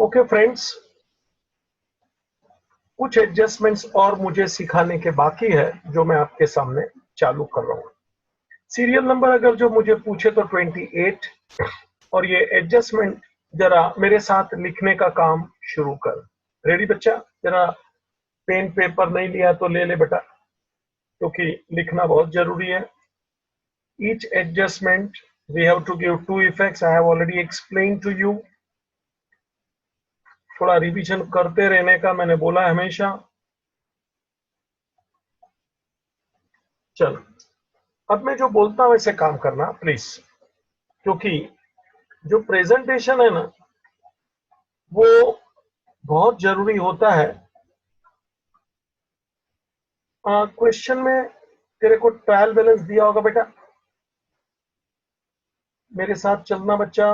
Okay friends, कुछ adjustments और मुझे सिखाने के बाकी है जो मैं आपके सामने चालू कर रहा हूँ। सीरियल नंबर अगर जो मुझे पूछे तो 28 और ये एडजस्टमेंट जरा मेरे साथ लिखने का काम शुरू कर। रेडी बच्चा? जरा पेन पेपर नहीं लिया तो ले ले बेटा, क्योंकि लिखना बहुत जरूरी है। Each adjustment we have to give two effects. I have already explained to you. थोड़ा रिवीजन करते रहने का मैंने बोला हमेशा। चल, अब मैं जो बोलता हूं वैसे काम करना प्लीज, क्योंकि जो प्रेजेंटेशन है ना वो बहुत जरूरी होता है। क्वेश्चन में तेरे को ट्रायल बैलेंस दिया होगा बेटा, मेरे साथ चलना बच्चा।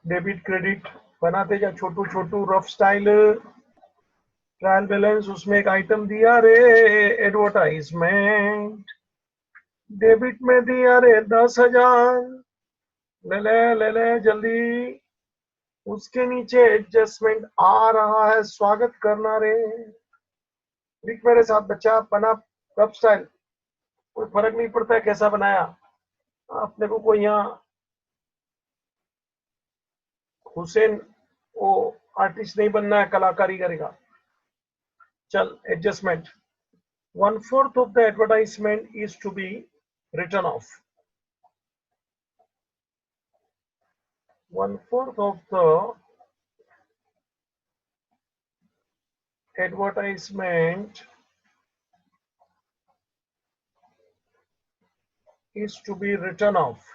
डेबिट क्रेडिट बनाते जा, छोटू छोटू रफ स्टाइल। ट्रायल बैलेंस उसमें एक आइटम दिया रे, एडवर्टाइजमेंट। डेबिट में दिया रे 10,000, ले ले जल्दी। उसके नीचे एडजस्टमेंट आ रहा है, स्वागत करना रे। लिख मेरे साथ बच्चा, बना रफ स्टाइल। कोई फर्क नहीं पड़ता है कैसा बनाया, अपने को कोई यहाँ हुसैन वो आर्टिस्ट नहीं बनना है, कलाकारी करेगा। चल, adjustment 1/4 of the advertisement is to be written off. 1/4 of the advertisement is to be written off,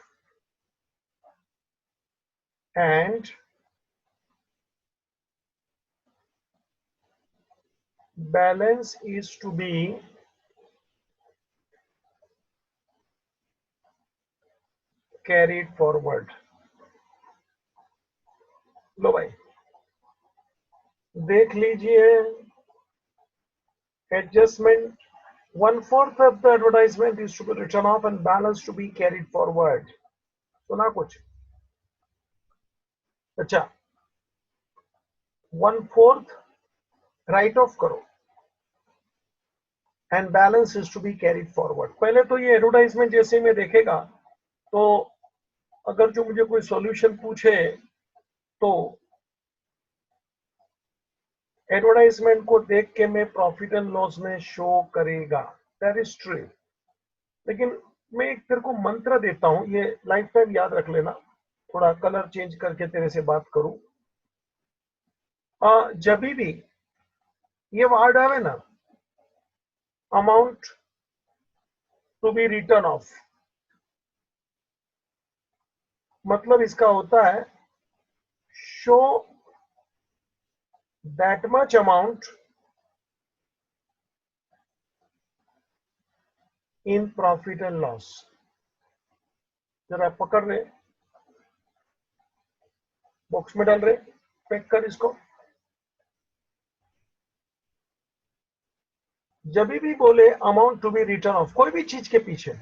and balance is to be carried forward. लो भाई देख लीजिए, adjustment 1/4 of the advertisement is to be written off and balance to be carried forward. सुना कुछ? अच्छा, 1/4 write off करो and balance is to be carried forward. पहले तो ये एडवर्टाइजमेंट जैसे में देखेगा तो अगर जो मुझे कोई सॉल्यूशन पूछे तो एडवर्टाइजमेंट को देख के मैं प्रॉफिट एंड लॉस में शो करेगा, दैट इज ट्रू। लेकिन मैं एक तेरे को मंत्र देता हूं, ये लाइफ टाइम याद रख लेना। थोड़ा कलर चेंज करके तेरे से बात करूं। जब भी ये वर्ड आवे ना, amount to be written of, मतलब इसका होता है show that much amount in profit and loss. जरा पकड़ रहे, बॉक्स में डाल रहे, पैक कर इसको। जब भी बोले amount to be written off कोई भी चीज के पीछे,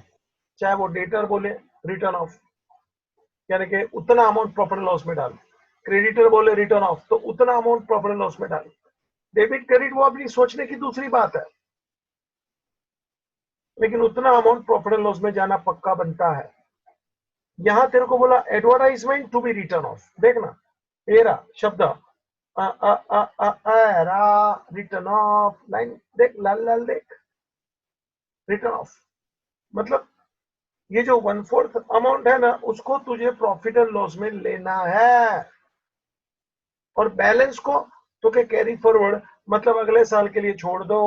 चाहे वो डेटर बोले रिटर्न ऑफ यानी कि उतना अमाउंट प्रॉफिट लॉस में डाल, क्रेडिटर बोले रिटर्न ऑफ तो उतना अमाउंट प्रॉफिट लॉस में डाल, डेबिट क्रेडिट वो अपनी सोचने की दूसरी बात है, लेकिन उतना अमाउंट प्रॉफिट लॉस में जाना पक्का बनता है। यहां तेरे को बोला advertisement to be written off, देखना एरा शब्द रिटर्न ऑफ, लाइन देख, लाल लाल देख, रिटर्न ऑफ मतलब ये जो 1/4 अमाउंट है ना उसको तुझे प्रॉफिट एंड लॉस में लेना है, और बैलेंस को तो के कैरी फॉरवर्ड मतलब अगले साल के लिए छोड़ दो।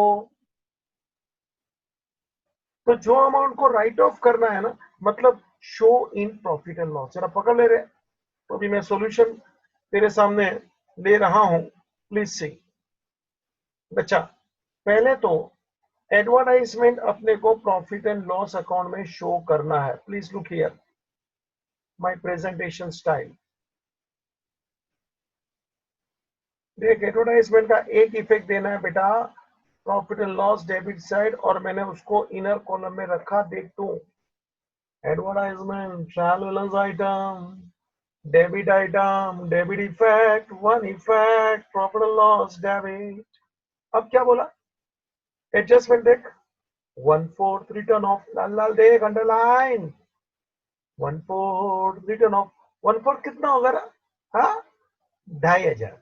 तो जो अमाउंट को राइट ऑफ करना है ना, मतलब show in profit and loss. जरा पकड़ ले रहे, तो अभी मैं सॉल्यूशन तेरे सामने ले रहा हूं, प्लीज सी बच्चा। पहले तो एडवर्टाइजमेंट अपने को प्रॉफिट एंड लॉस अकाउंट में शो करना है। Please look here my presentation style. देख, एडवर्टाइजमेंट का एक इफेक्ट देना है बेटा, profit and loss debit side, और मैंने उसको इनर कॉलम में रखा। देख तू, advertisement trial balance item, debit item, debit effect, one effect, profit and loss, debit. अब क्या बोला? एडजस्टमेंट देख, 1/4 रिटर्न ऑफ, लाल लाल देख, अंडरलाइन, 1/4 रिटर्न ऑफ। 1/4 कितना होगा ना? हाँ, 2,500।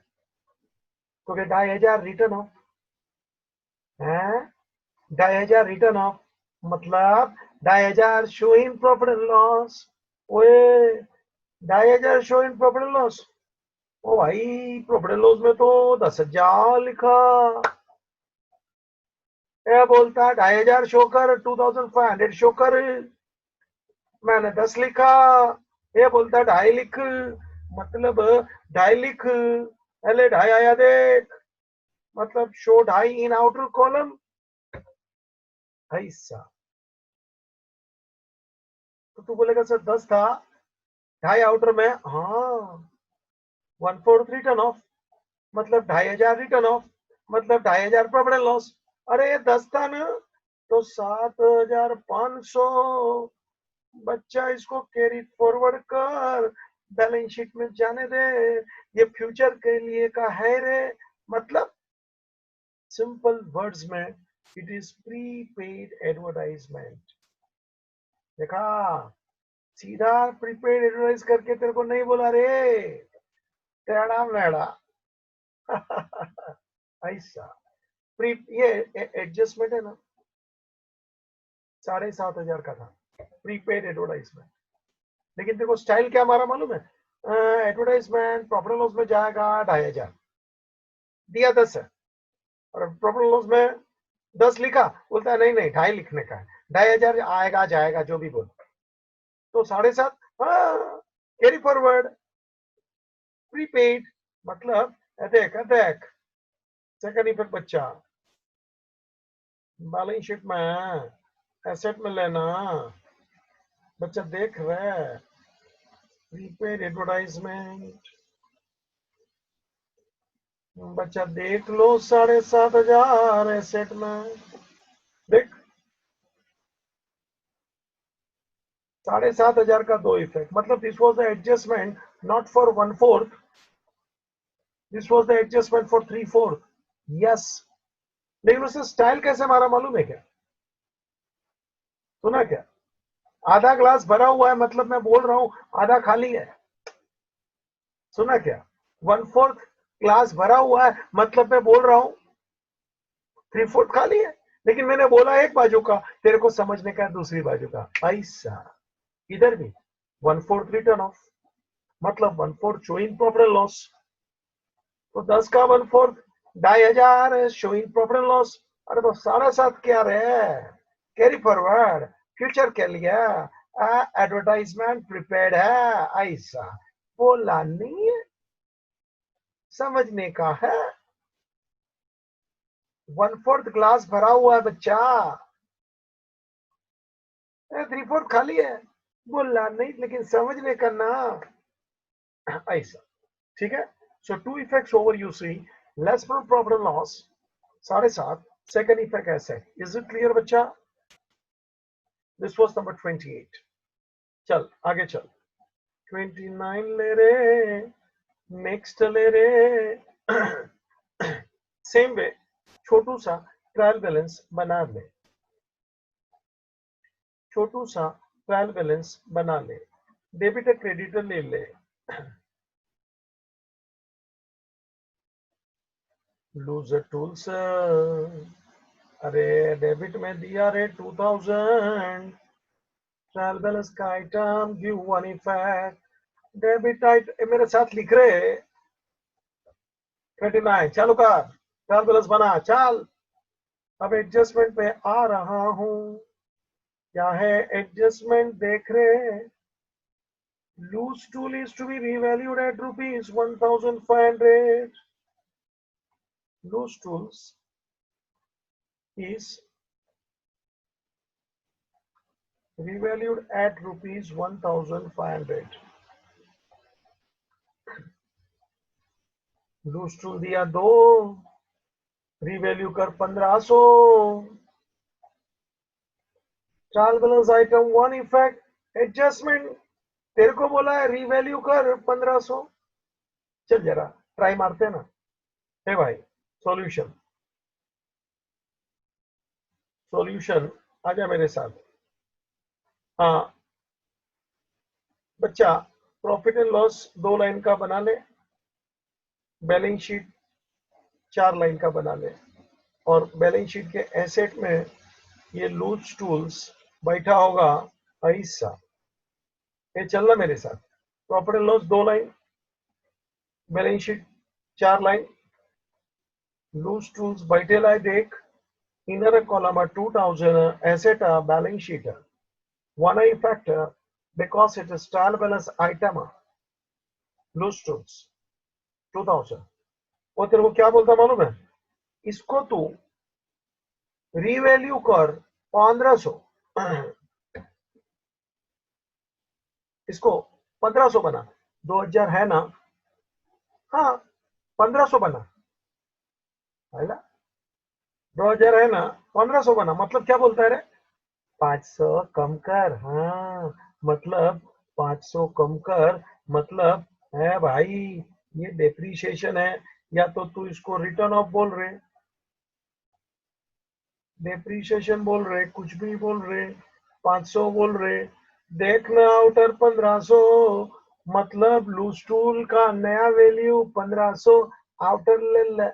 तो क्या 2,500 रिटर्न ऑफ है? 2,500 रिटर्न ऑफ मतलब 2,500 show in profit and loss. ओए, 2,500 show in profit and loss. ओ भाई, प्रॉफिट एंड लॉस में तो 10,000 लिखा। ये बोलता है 2,500 शो कर, 2,500 शो कर, मैंने 10 लिखा। ये बोलता है 2.5 लिख, मतलब 2.5 लिख, पहले 2.5 आया देख, मतलब शो 2.5 इन आउटर कॉलम। ऐसा तो तू बोलेगा सर 10 था, 2.5 आउटर में, हाँ, 1/4 रिटर्न ऑफ, मतलब 2,500 रिटर्न ऑफ, मतलब 2,500 प्रॉफिट एंड लॉस। अरे ये 10 था ना, तो 7,500। बच्चा इसको कैरी फॉरवर्ड कर, बैलेंस शीट में जाने दे, ये फ्यूचर के लिए का है रे। मतलब सिंपल वर्ड्स में, इट इज प्रीपेड एडवर्टाइजमेंट। देखा, सीधा प्रीपेड एडवर्टाइज करके तेरे को नहीं बोला रे, टेढ़ा मेढ़ा। ऐसा प्री, ये एडजस्टमेंट है ना, 7,500 का था प्रीपेड एडवर्टाइजमेंट। लेकिन तेरे को स्टाइल क्या हमारा मालूम है? एडवर्टाइजमेंट प्रॉफिट लॉस में जाएगा 2,500, दिया 10 है, और प्रॉफिट लॉस में 10 लिखा, बोलता है नहीं नहीं 2.5 लिखने का है, 2,500 आएगा जाएगा जो भी बोल, तो 7.5। हाँ, कैरी फॉरवर्ड, प्रीपेड, मतलब देख देख, सेकंड इफेक्ट बच्चा, बैलेंस शीट में, एसेट में लेना, बच्चा देख रहे, प्रीपेड एडवर्टाइजमेंट, बच्चा देख लो, 7,500 एसेट में, देख 7,500 का दो इफेक्ट, मतलब this was the adjustment not for 1/4, this was the adjustment for 3/4। Yes, लेकिन उसे स्टाइल कैसे मारा मालूम है क्या? सुना क्या? आधा ग्लास भरा हुआ है, मतलब मैं बोल रहा हूं आधा खाली है। सुना क्या? 1/4 ग्लास भरा हुआ है, मतलब मैं बोल रहा हूं 3/4 खाली है। लेकिन मैंने बोला एक बाजू का, तेरे को समझने का दूसरी बाजू का। ऐसा इधर भी 1/4 रिटर्न ऑफ, मतलब 1/4 शोइंग प्रॉफिट एंड लॉस, तो 10 का 1/4 2,500 शोइंग प्रॉफिट एंड लॉस। अरे तो 7.5 क्या रहे, कैरी फॉरवर्ड, फ्यूचर के लिए एडवर्टाइजमेंट प्रिपेयर्ड है। ऐसा बोला नहीं है, समझने का है। 1/4 ग्लास भरा हुआ है बच्चा, 3/4 खाली है, बोलना नहीं, लेकिन समझने का ना। ऐसा ठीक है। So two effects over you see, less profit and loss 7.5, second effect ऐसे। इज इट क्लियर बच्चा? This was number 28। चल आगे चल, 29 ले रे, नेक्स्ट ले रे। सेम वे, छोटू सा ट्रायल बैलेंस बना ले, छोटू सा ट्रायल बैलेंस बना ले, डेबिट क्रेडिटर ले ले। लूजर टूल्स, अरे डेबिट में दिया रे 2,000, ट्रायल बैलेंस का item give one effect, debit item मेरे साथ लिख रहे 29। चालू कर, ट्रायल बैलेंस बना चल। अब एडजस्टमेंट पे आ रहा हूं, क्या है एडजस्टमेंट देख रहे। Loose tool is to be revalued at rupees 1,500. Loose tools is revalued at rupees 1,500. Loose tool दिया 2, रिवैल्यू कर 1,500। Trial balance item 1 effect adjustment, तेरे को बोला है रीवैल्यू कर 1500, चल जरा ट्राई मारते हैं ना। हे भाई, सॉल्यूशन, सॉल्यूशन, आजा मेरे साथ। हाँ बच्चा, प्रॉफिट एंड लॉस 2 लाइन का बना ले, बैलेंस शीट 4 लाइन का बना ले, और बैलेंस शीट के एसेट में ये लूज टूल्स बैठा होगा ऐसा। ये चलना मेरे साथ, profit and loss 2 line, balance sheet 4 line, loose tools बैठे लाए देख, inner column 2000 asset balance sheet 1 factor because it is trial balance item loose tools 2000। वो तेरे को क्या बोलता मालूम है, इसको तू रीवैल्यू कर 1500, इसको 1500 बना, 2000 है ना, हाँ 1500 बना, है ना 2000 है ना, 1500 बना, मतलब क्या बोलता है रे, 500 कम कर, हाँ मतलब 500 कम कर, मतलब है भाई ये डेप्रीशिएशन है, या तो तू इसको रिटर्न ऑफ बोल रहे, डेप्रीशिएशन बोल रहे, कुछ भी बोल रहे, 500 बोल रहे, देखना आउटर 1500, मतलब लूज टूल का नया वैल्यू 1500, आउटर ले ले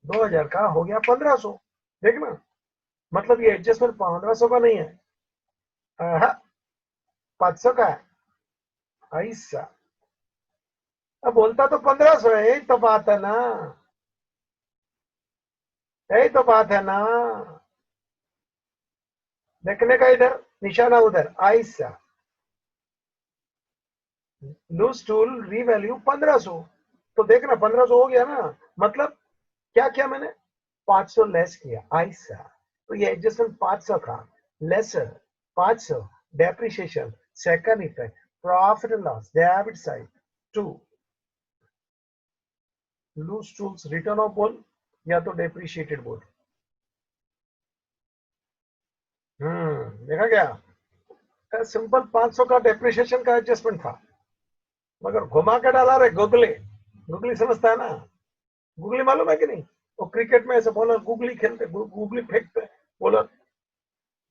2000 का हो गया 1500, देखना, मतलब ये एडजस्टमेंट 1500 का नहीं है, 500 का है ऐसा। अब बोलता तो 1500 है, यही तो बात है ना, यही तो बात है ना, देखने का इधर, निशाना उधर ऐसा, लूज टूल रीवैल्यू 1500, तो देखना 1500 हो गया ना, मतलब क्या किया मैंने, 500 लेस किया ऐसा, तो ये एडजस्टमेंट 500 का lesser 500 depreciation, second effect profit and loss debit side to loose tools written off बोल, या तो डेप्रिशिएटेड बोल। देखा क्या, सिंपल 500 का डेप्रिसिएशन का एडजस्टमेंट था, मगर घुमा के डाला रे गुगली, गुगली समझता है ना, गुगली मालूम है कि नहीं, वो क्रिकेट में ऐसे बॉलर गुगली खेलते, गुगली फेंकते बॉलर,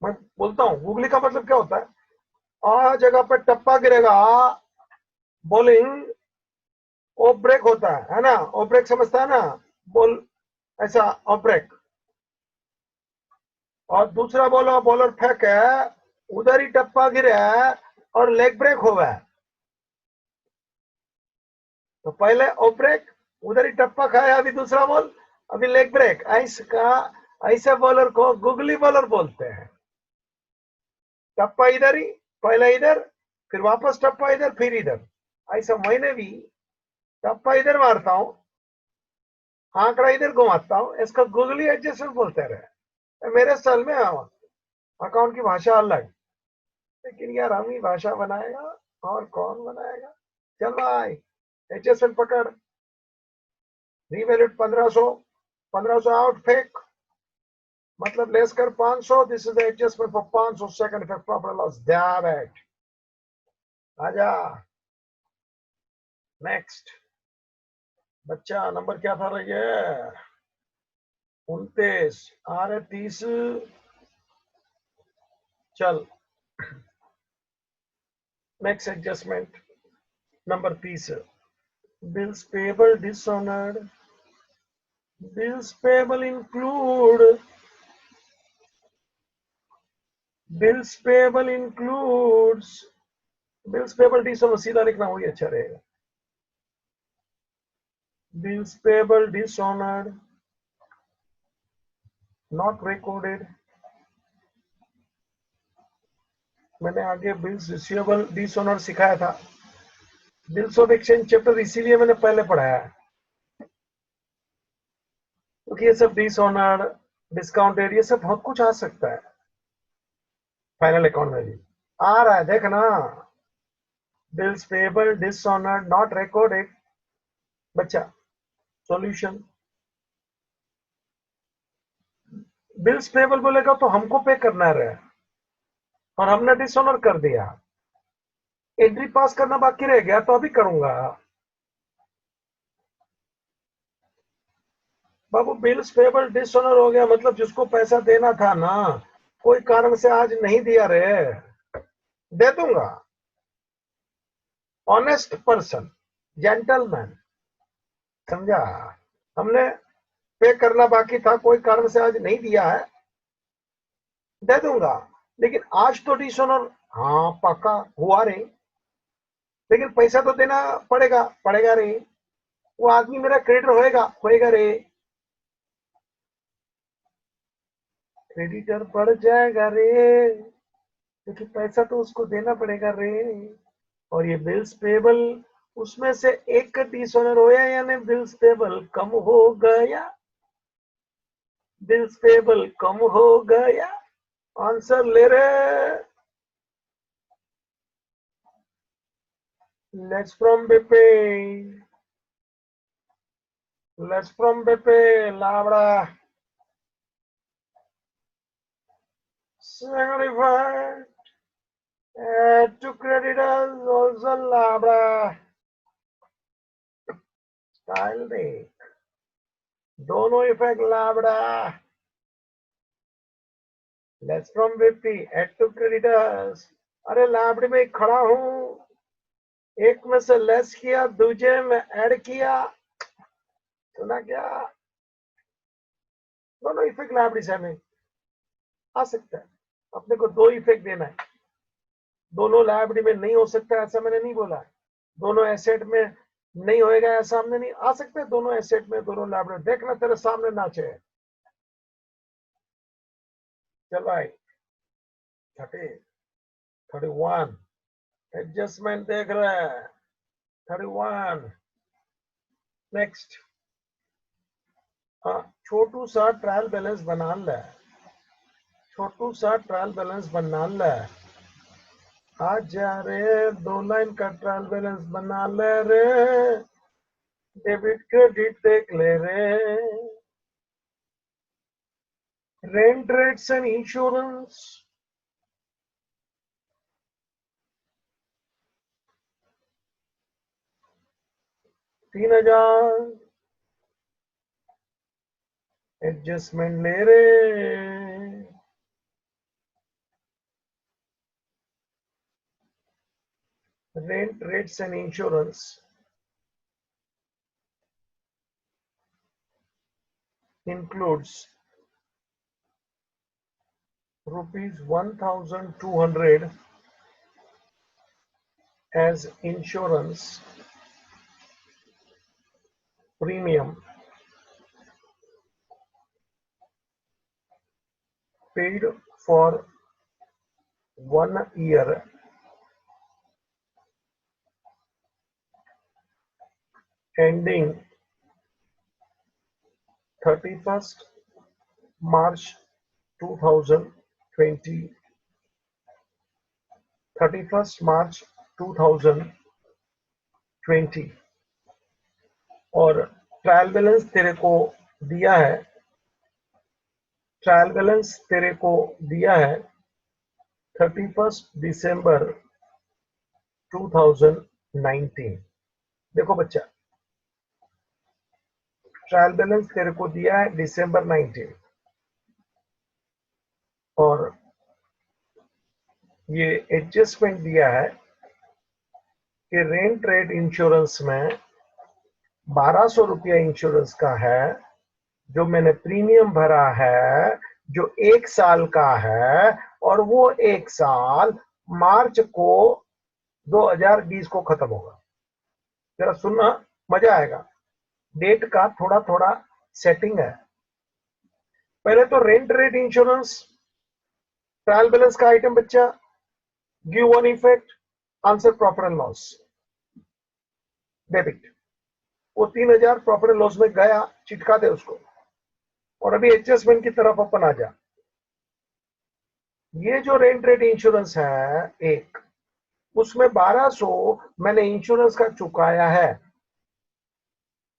मैं बोलता हूँ गुगली का मतलब क्या होता है, आ जगह पे टप्पा गिरेगा, बॉलिंग ऑफ ब्रेक होता है ना, ऑफ ब्रेक समझता है ना, बॉल ऐसा ऑफ ब्रेक, और दूसरा बॉलर बॉलर फेंके, उधर ही टप्पा गिरे और लेग ब्रेक हो गया, तो पहले ऑफ ब्रेक, उधर ही टप्पा खाया, अभी दूसरा बॉल, अभी लेग ब्रेक, ऐसे बॉलर को गुगली बॉलर बोलते हैं। टप्पा इधर ही, पहले इधर, फिर वापस टप्पा इधर, फिर इधर, ऐसा मैंने भी टप्पा इधर मारता हूँ, आंकड़ा इधर घुमाता हूँ, इसका गूगली एडजस्टमेंट बोलते रहे। मेरे स्टाइल में अकाउंट की भाषा अलग, लेकिन यार हम ही भाषा बनाएगा, और कौन बनाएगा। चल भाई, एडजस्टमेंट पकड़, रीवैल्यूड 1500, 1500 आउट फेक, मतलब लेस कर 500, this is the adjustment for 500, second effect profit loss debit, आजा नेक्स्ट। बच्चा नंबर क्या था रही है, 29 आ रहे 30, चल next adjustment number 30, bills payable dishonored, bills payable include, bills payable includes, bills payable dishonored सीधा लिखना वही अच्छा रहेगा, bills payable dishonored not recorded, मैंने आगे बिल्स रिसीवेबल डिसऑनर सिखाया था, बिल्स ऑफ एक्सचेंज चैप्टर इसीलिए मैंने पहले पढ़ाया है, क्योंकि ये सब डिसऑनर डिस्काउंटेड ये सब बहुत कुछ आ सकता है फाइनल अकाउंट में भी, आ रहा है देखना, bills payable dishonoured not recorded. बच्चा सॉल्यूशन, बिल्स पेबल बोलेगा तो हमको पे करना रहे, और हमने डिसऑनर कर दिया, एंट्री पास करना बाकी रह गया तो अभी करूंगा। बाबू बिल्स पेबल डिसऑनर हो गया, मतलब जिसको पैसा देना था ना, कोई कारण से आज नहीं दिया रे, दे दूंगा। ऑनेस्ट पर्सन, जेंटलमैन, समझा? हमने पे करना बाकी था, कोई कारण से आज नहीं दिया है, दे दूंगा। लेकिन आज तो डिसऑनर, हाँ पक्का हुआ रे, लेकिन पैसा तो देना पड़ेगा, पड़ेगा रे। वो आदमी मेरा क्रेडिटर होएगा, होएगा रे। क्रेडिटर बढ़ जाएगा रे, क्योंकि पैसा तो उसको देना पड़ेगा रे। और ये बिल्स पेबल, उसमें से एक का डिसऑनर होया, यानी बिल्स पेबल कम हो गया, बिल्स पेबल कम हो गया। आंसर ले रहे। लेट्स फ्रॉम बेपे, लेट्स फ्रॉम बेपे लावड़ा 75 to creditors also labra style देख, दोनों इफेक्ट लाबड़ा। Less from 50 add to creditors. अरे लाबड़ी में खड़ा हूं, एक में से लेस किया, दूसरे में ऐड किया, सुना क्या? दोनों इफेक्ट लाबड़ी से में आ सकता है। अपने को दो इफेक्ट देना है, दोनों लाइब्रेरी में नहीं हो सकता ऐसा मैंने नहीं बोला, दोनों एसेट में नहीं होएगा ऐसा हमने नहीं, आ सकता है दोनों एसेट में, दोनों लाइब्रेरी। देखना तेरे सामने नाचे। चल भाई 30 31 एडजस्टमेंट देख रहे हैं, 31 नेक्स्ट। छोटू सा ट्रायल बैलेंस बना ले, छोटू सा ट्रायल बैलेंस बना ले। आ जा रे, 2 लाइन का ट्रायल बैलेंस बना ले रे, डेबिट क्रेडिट देख ले रे। Rent rates and insurance, $3000 adjustment ले रे। Rent rates and insurance includes ₹1,200 as insurance premium paid for 1 year ending 31st March 2020, 31st March 2020। और ट्रायल बैलेंस तेरे को दिया है, ट्रायल बैलेंस तेरे को दिया है 31 दिसंबर 2019। देखो बच्चा, ट्रायल बैलेंस तेरे को दिया है दिसंबर 19, और ये एडजस्टमेंट दिया है कि रेंट रेट इंश्योरेंस में 1200 रुपया इंश्योरेंस का है, जो मैंने प्रीमियम भरा है, जो 1 साल का है, और वो 1 साल मार्च को 2020 को खत्म होगा। जरा सुनना, मजा आएगा। डेट का थोड़ा थोड़ा सेटिंग है। पहले तो rent rate insurance trial balance का आइटम बच्चा, give one effect, answer profit and loss, debit. वो 3000 प्रॉफिट एंड लॉस में गया, चिटका दे उसको। और अभी एडजस्टमेंट की तरफ अपन आ जा। ये जो रेंट रेट इंश्योरेंस है एक, उसमें 1200 मैंने इंश्योरेंस का चुकाया है।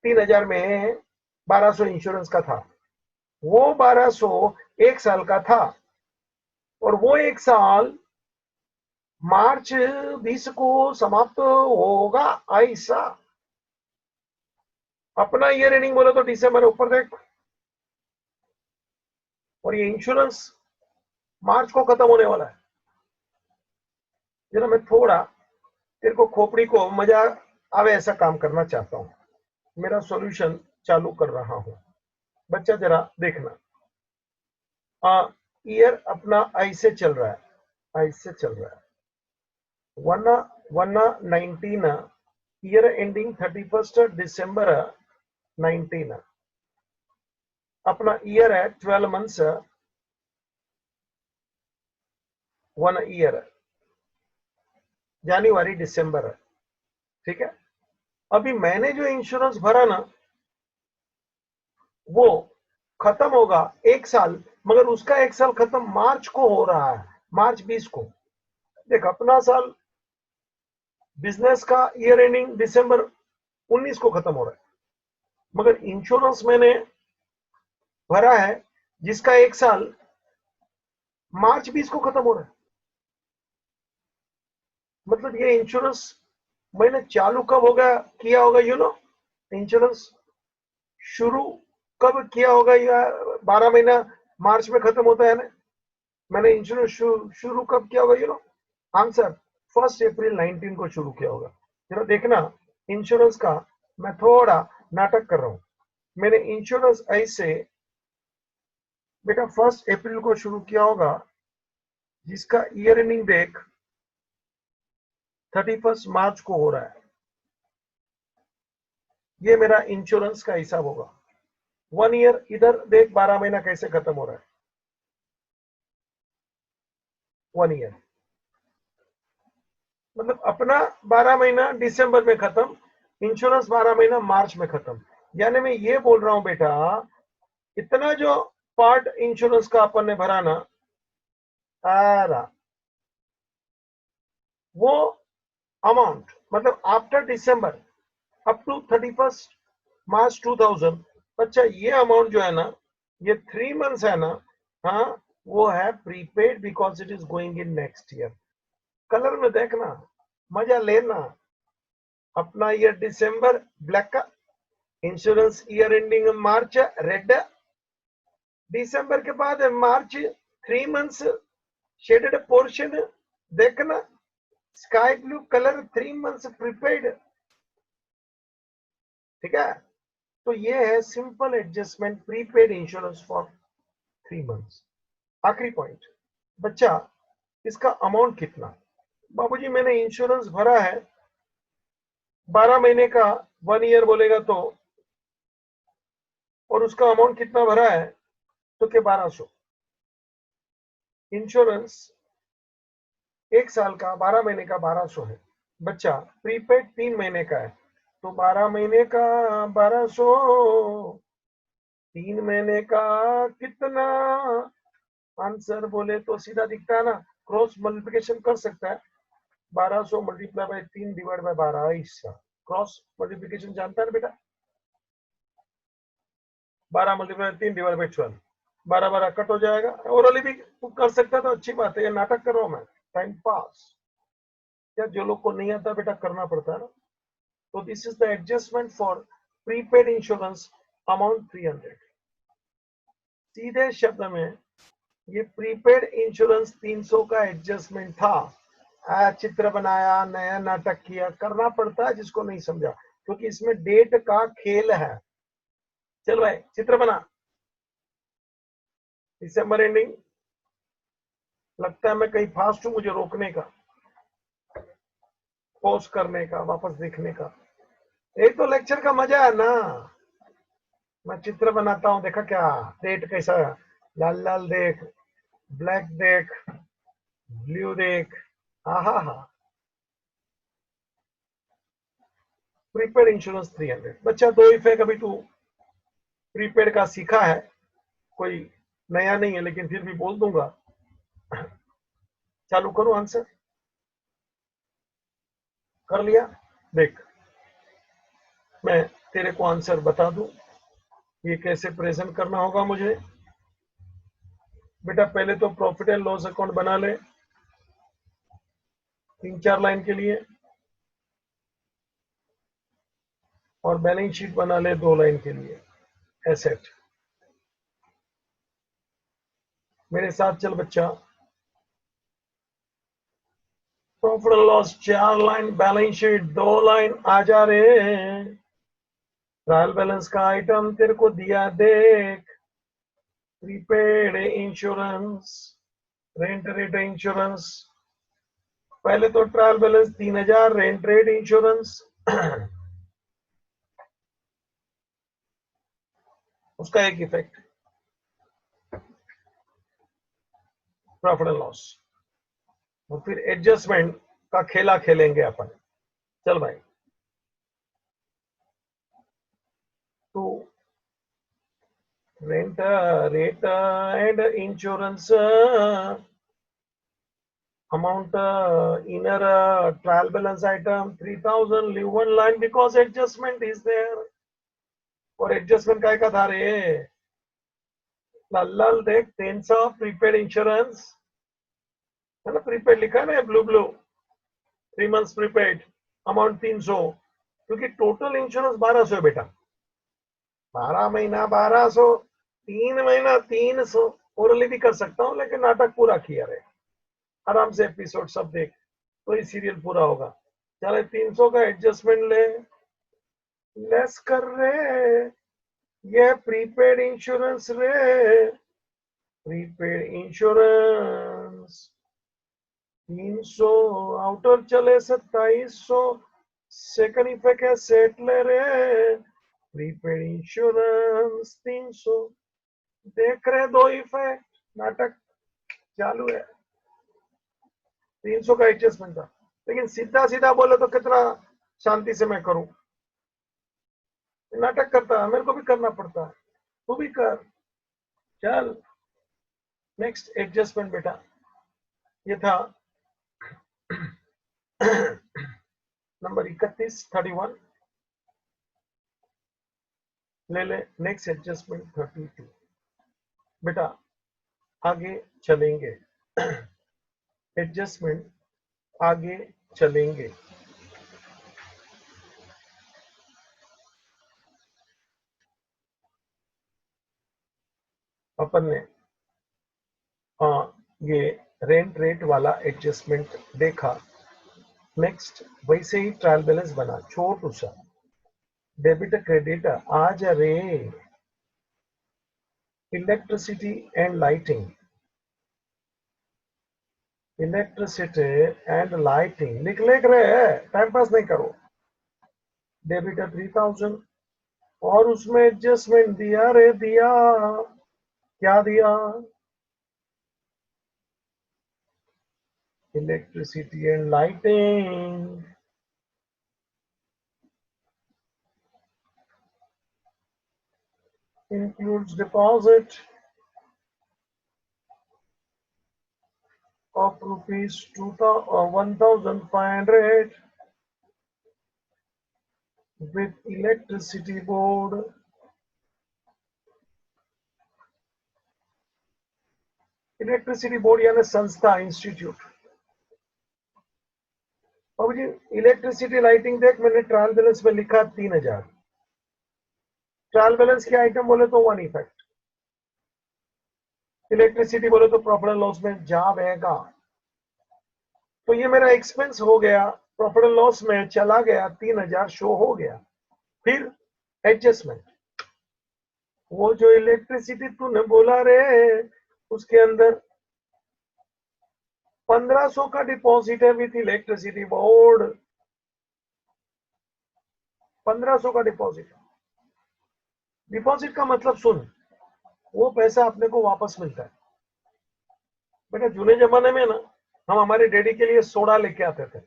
3000 में 1200 इंश्योरेंस का था, वो 1200 1 साल का था, और वो 1 साल मार्च 20 को समाप्त होगा ऐसा। अपना ईयर एंडिंग बोले तो दिसंबर ऊपर देख, और ये इंश्योरेंस मार्च को खत्म होने वाला है। जरा मैं थोड़ा तेरे को खोपड़ी को मजा आवे ऐसा काम करना चाहता हूं। मेरा सॉल्यूशन चालू कर रहा हूं, बच्चा जरा देखना। ईयर अपना ऐसे चल रहा है, ऐसे चल रहा है। 19 ईयर एंडिंग 31 दिसंबर 19। अपना ईयर है 12 मंथ्स, 1 ईयर, जनवरी दिसंबर, ठीक है। अभी मैंने जो इंश्योरेंस भरा ना वो खत्म होगा 1 साल, मगर उसका 1 साल खत्म मार्च को हो रहा है, मार्च 20 को। देख, अपना साल बिजनेस का ईयर एंडिंग दिसंबर 19 को खत्म हो रहा है, मगर इंश्योरेंस मैंने भरा है जिसका 1 साल मार्च 20 को खत्म हो रहा है। मतलब ये इंश्योरेंस मैंने चालू कब होगा किया होगा, इंश्योरेंस शुरू कब किया होगा, या 12 महीना मार्च में खत्म होता है ना। मैंने इंश्योरेंस शुरू कब किया होगा, आंसर 1 अप्रैल 19 को शुरू किया होगा। जरा देखना, इंश्योरेंस का मैं थोड़ा नाटक कर रहा हूं। मैंने इंश्योरेंस ऐसे बेटा 1 अप्रैल को शुरू किया होगा, जिसका ईयर एंडिंग देख 31 मार्च को हो रहा है। ये मेरा इंश्योरेंस का हिसाब होगा। 1 ईयर इधर देख, 12 महीना कैसे खत्म हो रहा है। 1 ईयर मतलब अपना 12 महीना दिसंबर में खत्म, इंश्योरेंस 12 महीना मार्च में खत्म। यानी मैं ये बोल रहा हूं बेटा, इतना जो पार्ट इंश्योरेंस का अपन ने भरा ना, सारा वो अमाउंट मतलब आफ्टर दिसंबर अप टू 31 मार्च 2000, अच्छा ये अमाउंट जो है ना, ये 3 मंथ्स है ना, हाँ वो है prepaid because it is going in next year. Colour में देखना, मजा लेना। अपना ईयर दिसंबर ब्लैक का, insurance year ending March red, December के बाद मार्च 3 मंथ्स शेडेड पोर्शन देखना, sky blue colour 3 months prepaid, ठीक है। तो ये है simple adjustment prepaid insurance for 3 months. आखिरी पॉइंट, बच्चा इसका अमाउंट कितना। बाबूजी मैंने इंश्योरेंस भरा है 12 महीने का, 1 ईयर बोलेगा तो, और उसका अमाउंट कितना भरा है तो के 1200। इंश्योरेंस 1 साल का 12 महीने का 1200 है। बच्चा प्रीपेड 3 महीने का है, तो 12 महीने का 1200, 3 महीने का कितना, आंसर बोले तो सीधा दिखता है ना, क्रॉस मल्टीप्लिकेशन कर सकता है। 1200 मल्टीप्लाई बाय 3 डिवाइड बाय 12, ऐसा क्रॉस मल्टीप्लिकेशन जानता है बेटा। 12 मल्टीप्लाई 3 डिवाइड बाय 12, 12 12 कट हो जाएगा। ओरली भी कर सकता तो अच्छी बात है, ये नाटक कर रहा हूं मैं, टाइम पास। क्या जो लोग को नहीं आता बेटा करना पड़ता है ना। तो this is the adjustment for prepaid insurance amount 300। सीधे शब्द में ये प्रीपेड इंश्योरेंस 300 का एडजस्टमेंट था। चित्र बनाया, नया नाटक किया, करना पड़ता है जिसको नहीं समझा, क्योंकि इसमें डेट का खेल है। चल भाई चित्र बना, दिसंबर एंडिंग। लगता है मैं कहीं फास्ट हूं, मुझे रोकने का, पॉज करने का, वापस देखने का। एक तो लेक्चर का मजा है ना। मैं चित्र बनाता हूं, देखा क्या, डेट कैसा, लाल लाल देख, ब्लैक देख, ब्लू देख, हा हा। Prepaid insurance 300। बच्चा दो इफेक्ट अभी तू प्रीपेड का सीखा है, कोई नया नहीं है, लेकिन फिर भी बोल दूंगा। चालू करो, आंसर कर लिया। देख मैं तेरे को आंसर बता दूं, ये कैसे प्रेजेंट करना होगा मुझे। बेटा पहले तो प्रॉफिट एंड लॉस अकाउंट बना ले। 3-4 लाइन के लिए, और बैलेंस शीट बना ले 2 लाइन के लिए। एसेट, मेरे साथ चल बच्चा। Profit and loss 4 line, balance sheet 2 line. आ जा रे, ट्रायल बैलेंस का आइटम तेरे को दिया देख, prepaid insurance, rent rate insurance. पहले तो trial balance 3000, rent rate insurance उसका एक इफेक्ट, प्रॉफिट एंड लॉस, और फिर एडजस्टमेंट का खेला खेलेंगे अपन। चल भाई, तो rent rate and insurance amount inner trial balance item 3000, leave 1 line because adjustment is there। और एडजस्टमेंट काय का था रे? लाल देख, 300 प्रीपेड इंश्योरेंस है ना, प्रीपेड लिखा है ना, blue blue, 3 months prepaid, amount 300, क्योंकि टोटल इंश्योरेंस 1200 है बेटा। 12 महीना 1200, 3 महीना 300। ओरली भी कर सकता हूँ, लेकिन नाटक पूरा किया रे, आराम से एपिसोड सब देख तो ही सीरियल पूरा होगा। चले 300 का एडजस्टमेंट ले, लेस कर रे, ये प्रीपेड इंश्योरेंस रे, प्रीपेड इंश्योरेंस 300, आउटर चले 2700, सेकंड इफेक्ट है सेट ले रे, प्रीपेड इंश्योरेंस 300। देख रहे 2 इफेक्ट, नाटक चालू है। 300 का एडजस्टमेंट था, लेकिन सीधा सीधा बोले तो कितना शांति से मैं करूं, नाटक करता है, मेरे को भी करना पड़ता है, तू भी कर। चल नेक्स्ट एडजस्टमेंट बेटा, ये था नंबर 31 ले ले। नेक्स्ट एडजस्टमेंट 32 बेटा, आगे चलेंगे एडजस्टमेंट, आगे चलेंगे। अपन ने ये रेंट रेट वाला एडजस्टमेंट देखा। नेक्स्ट वैसे ही ट्रायल बैलेंस बना, छोटू सा डेबिट क्रेडिट आ जा रे। Electricity and lighting, electricity and lighting लिख रहे, टाइम पास नहीं करो। डेबिट 3000, और उसमें एडजस्टमेंट दिया रे, दिया क्या दिया? Electricity and lighting includes deposit of rupees 1500 with electricity board। Electricity board यानी संस्था, इंस्टीट्यूट। अब जी इलेक्ट्रिसिटी लाइटिंग देख, मैंने ट्रायल बैलेंस में लिखा 3000। ट्रायल बैलेंस के आइटम बोले तो 1 इफेक्ट, इलेक्ट्रिसिटी बोले तो प्रॉफिट एंड लॉस में जा बहेगा। तो ये मेरा एक्सपेंस हो गया, प्रॉफिट एंड लॉस में चला गया, 3000 शो हो गया। फिर एडजस्टमेंट, वो जो इलेक्ट्रिसिटी तूने बोला रे, उसके अंदर 1500 का डिपॉजिट है विथ इलेक्ट्रिसिटी बोर्ड। 1500 का डिपॉजिट। डिपॉजिट का मतलब सुन, वो पैसा अपने को वापस मिलता है बेटा। जूने जमाने में ना, हम हमारे डैडी के लिए सोडा लेके आते थे।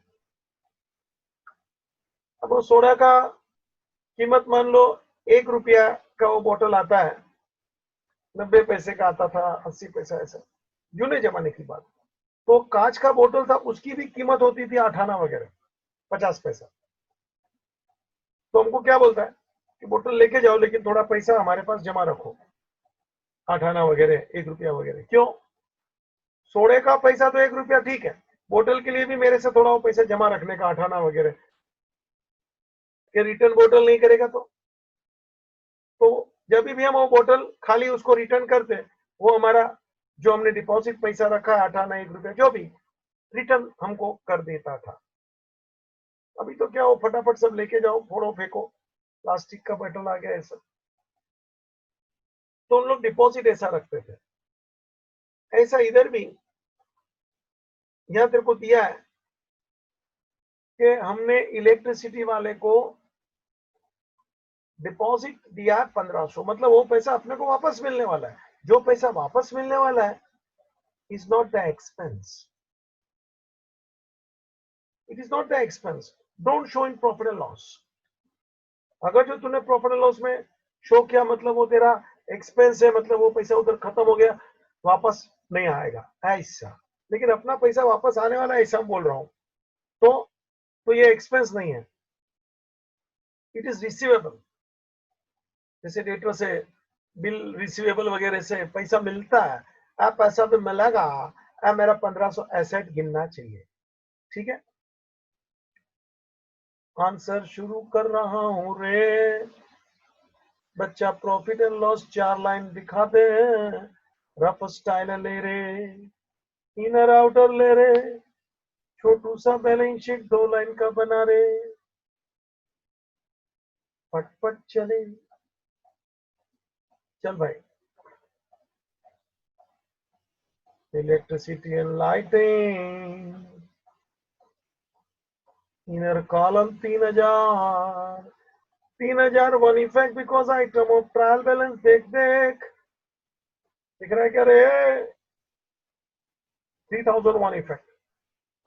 अब वो सोडा का कीमत मान लो 1 रुपया का वो बोतल आता है, 90 पैसे का आता था, 80 पैसा, ऐसा जूने जमाने की बात। तो कांच का बोतल था, उसकी भी कीमत होती थी 8 आना वगैरह, 50 पैसा। तो हमको क्या बोलता है कि बोतल लेके जाओ, लेकिन थोड़ा पैसा हमारे पास जमा रखो, 8 आना वगैरह, 1 रुपया वगैरह। क्यों? सोडे का पैसा तो 1 रुपया ठीक है, बोतल के लिए भी मेरे से थोड़ा वो पैसा जमा रखने का, अठाना वगैरह कि रिटर्न बोतल नहीं करेगा तो जब भी हम वो बोतल खाली उसको रिटर्न करते, वो हमारा जो हमने डिपॉजिट पैसा रखा है 98 रुपये जो भी रिटर्न हमको कर देता था। अभी तो क्या हो, फटाफट सब लेके जाओ, फोड़ो फेंको, प्लास्टिक का बोतल आ गया है सब। तो उन लोग डिपॉजिट ऐसा रखते थे। ऐसा इधर भी यहां तेरे को दिया है कि हमने इलेक्ट्रिसिटी वाले को डिपॉजिट दिया है 1500, मतलब वो पैसा अपने को वापस मिलने वाला है। जो पैसा वापस मिलने वाला है is not the expense, it is not the expense. Don't show in profit and loss. अगर जो तूने प्रॉफिट एंड लॉस में शो किया मतलब वो तेरा एक्सपेंस है, मतलब वो पैसा उधर खत्म हो गया, वापस नहीं आएगा ऐसा। लेकिन अपना पैसा वापस आने वाला है ऐसा बोल रहा हूं, तो ये एक्सपेंस नहीं है, इट इज रिसीवेबल। जैसे डेटर से बिल रिसीवेबल वगैरह से पैसा मिलता है, आप पैसा भी मिलेगा, आप मेरा 1500 एसेट गिनना चाहिए। ठीक है, आंसर शुरू कर रहा हूं रे बच्चा। प्रॉफिट एंड लॉस 4 लाइन दिखा दे, रफ स्टाइल ले रे, इनर आउटर ले रे, छोटू सा बैलेंस शीट 2 लाइन का बना रे, फटफट चले। चल भाई, electricity and lighting, inner column 3000 one effect because item of trial balance. देख दिख रहा है क्या रे? 3000 वन इफेक्ट।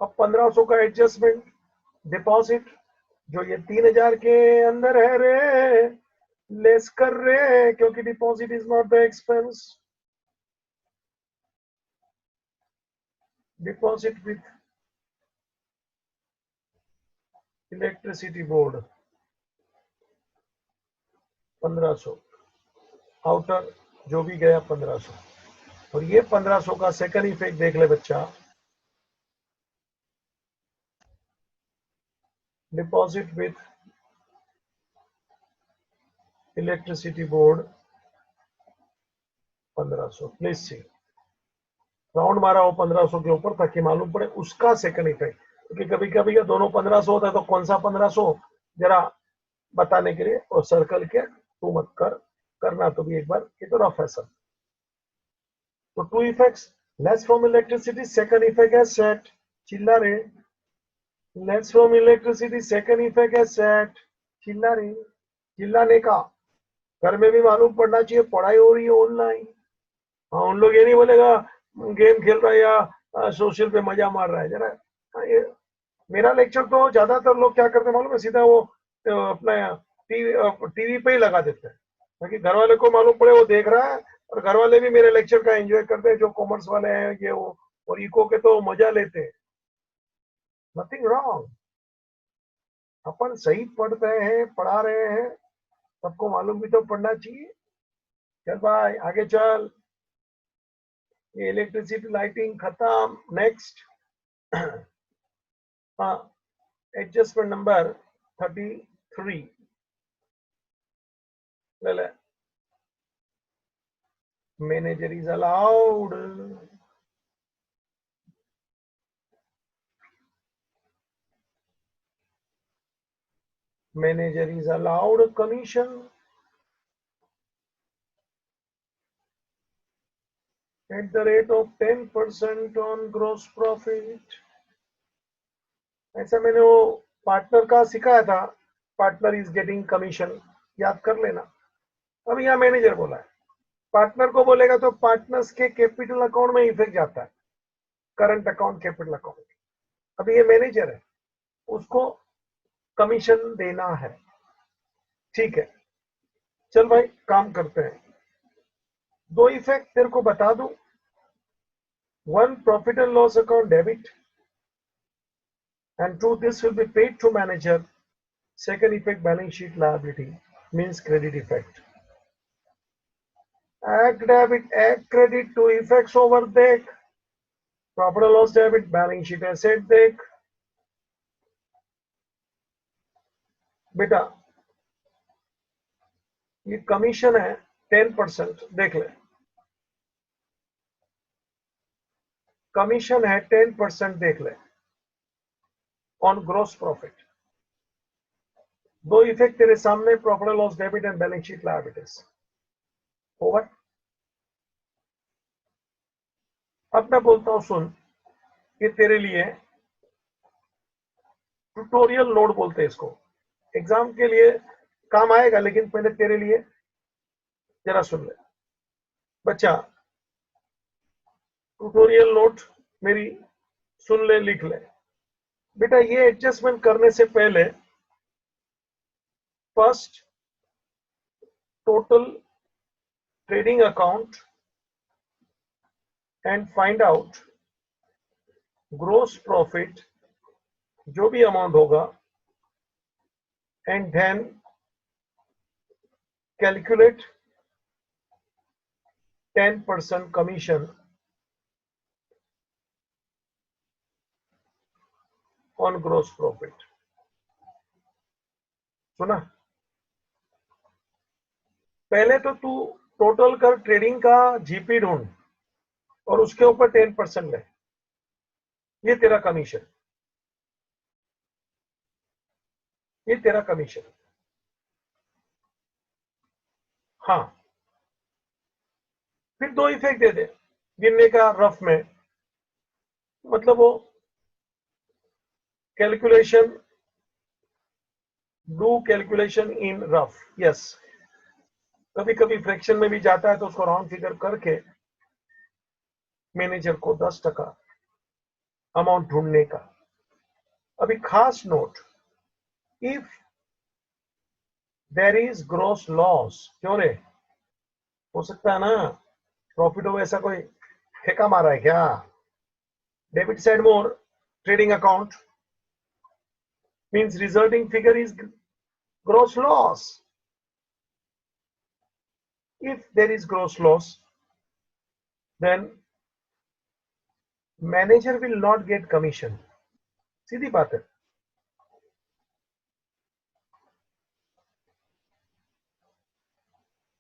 अब 1500 का एडजस्टमेंट डिपॉजिट जो ये 3000 के अंदर है रे, लेस कर रे, क्योंकि deposit is not the expense. Deposit with electricity board 1500, outer जो भी गया 1500, और ये 1500 का सेकंड इफेक्ट देख ले बच्चा। Deposit with electricity board 1500, please see. Round मारा हो 1500 के ऊपर ताकि मालूम पड़े उसका सेकंड इफेक्ट, क्योंकि कभी कभी ये दोनों 1500 होता है तो कौन सा 1500 जरा बताने के लिए, और सर्कल के तू मत करना तो भी एक बार, ये तो रफ है सब। तो 2 effects, less from electricity, second effect है सेट, चिल्ला रे, less from electricity, second effect है सेट, चिल्ला रे, चिल्लाने का घर में भी मालूम पड़ना चाहिए, पढ़ाई हो रही है ऑनलाइन। हाँ, उन लोग ये नहीं बोलेगा गेम खेल रहा है या सोशल पे मजा मार रहा है जरा। ये मेरा लेक्चर तो ज्यादातर लोग क्या करते हैं मालूम है, सीधा वो अपना टीवी पे ही लगा देते हैं ताकि घर वाले को मालूम पड़े वो देख रहा है, और घर वाले भी मेरे लेक्चर का एंजॉय करते हैं, जो कॉमर्स वाले हैं ये वो, और इको के तो मजा लेते हैं। नथिंग रॉन्ग, अपन सही पढ़ रहे हैं, पढ़ा रहे हैं, सबको मालूम भी तो पढ़ना चाहिए। चल भाई आगे चल, ये इलेक्ट्रिसिटी लाइटिंग खत्म। नेक्स्ट हाँ, एडजस्टमेंट नंबर 33 ले ले। Manager is allowed, manager is allowed commission at the rate of 10% on gross profit। ऐसा मैंने वो पार्टनर का सिखाया था, पार्टनर इज गेटिंग कमीशन, याद कर लेना। अब यहाँ मैनेजर बोला है, पार्टनर को बोलेगा तो पार्टनर्स के कैपिटल अकाउंट में इफेक्ट जाता है, करंट अकाउंट कैपिटल अकाउंट। अभी ये मैनेजर है, उसको कमीशन देना है। ठीक है, चल भाई काम करते हैं। 2 इफेक्ट तेरे को बता दूं, 1 profit and loss account debit, and 2 this will be paid to manager। Second effect balance sheet liability means credit effect। add debit add credit, 2 effects over देख। Profit and loss debit, balance sheet asset देख बेटा, ये commission है 10%, देख ले, commission है 10%, देख ले ऑन ग्रॉस प्रॉफिट। दो इफेक्ट तेरे सामने, profit and loss debit and balance sheet liabilities. Over. अब मैं बोलता हूं सुन, ये तेरे लिए ट्यूटोरियल नोट बोलते हैं इसको, एग्जाम के लिए काम आएगा, लेकिन पहले तेरे लिए जरा सुन ले बच्चा, ट्यूटोरियल नोट मेरी सुन ले, लिख ले बेटा। ये एडजस्टमेंट करने से पहले first total trading account and find out gross profit, जो भी अमाउंट होगा, and then calculate 10% commission on gross profit. सुना? पहले तो तू टोटल कर ट्रेडिंग का जीपी ढूंढ और उसके ऊपर 10% ले, ये तेरा कमीशन, ये तेरा कमीशन। हाँ, फिर दो इफेक्ट दे दे गिनने का रफ में, मतलब वो calculation, do calculation in rough, yes. कभी कभी फ्रैक्शन में भी जाता है तो उसको राउंड फिगर करके मैनेजर को 10% अमाउंट ढूंढने का। अभी खास note, if there is gross loss, क्यों रे, हो सकता है ना प्रॉफिट हो, ऐसा कोई ठेका मारा है क्या? Debit side more trading account means resulting figure is gross loss. If there is gross loss, then manager will not get commission. सीधी बात है।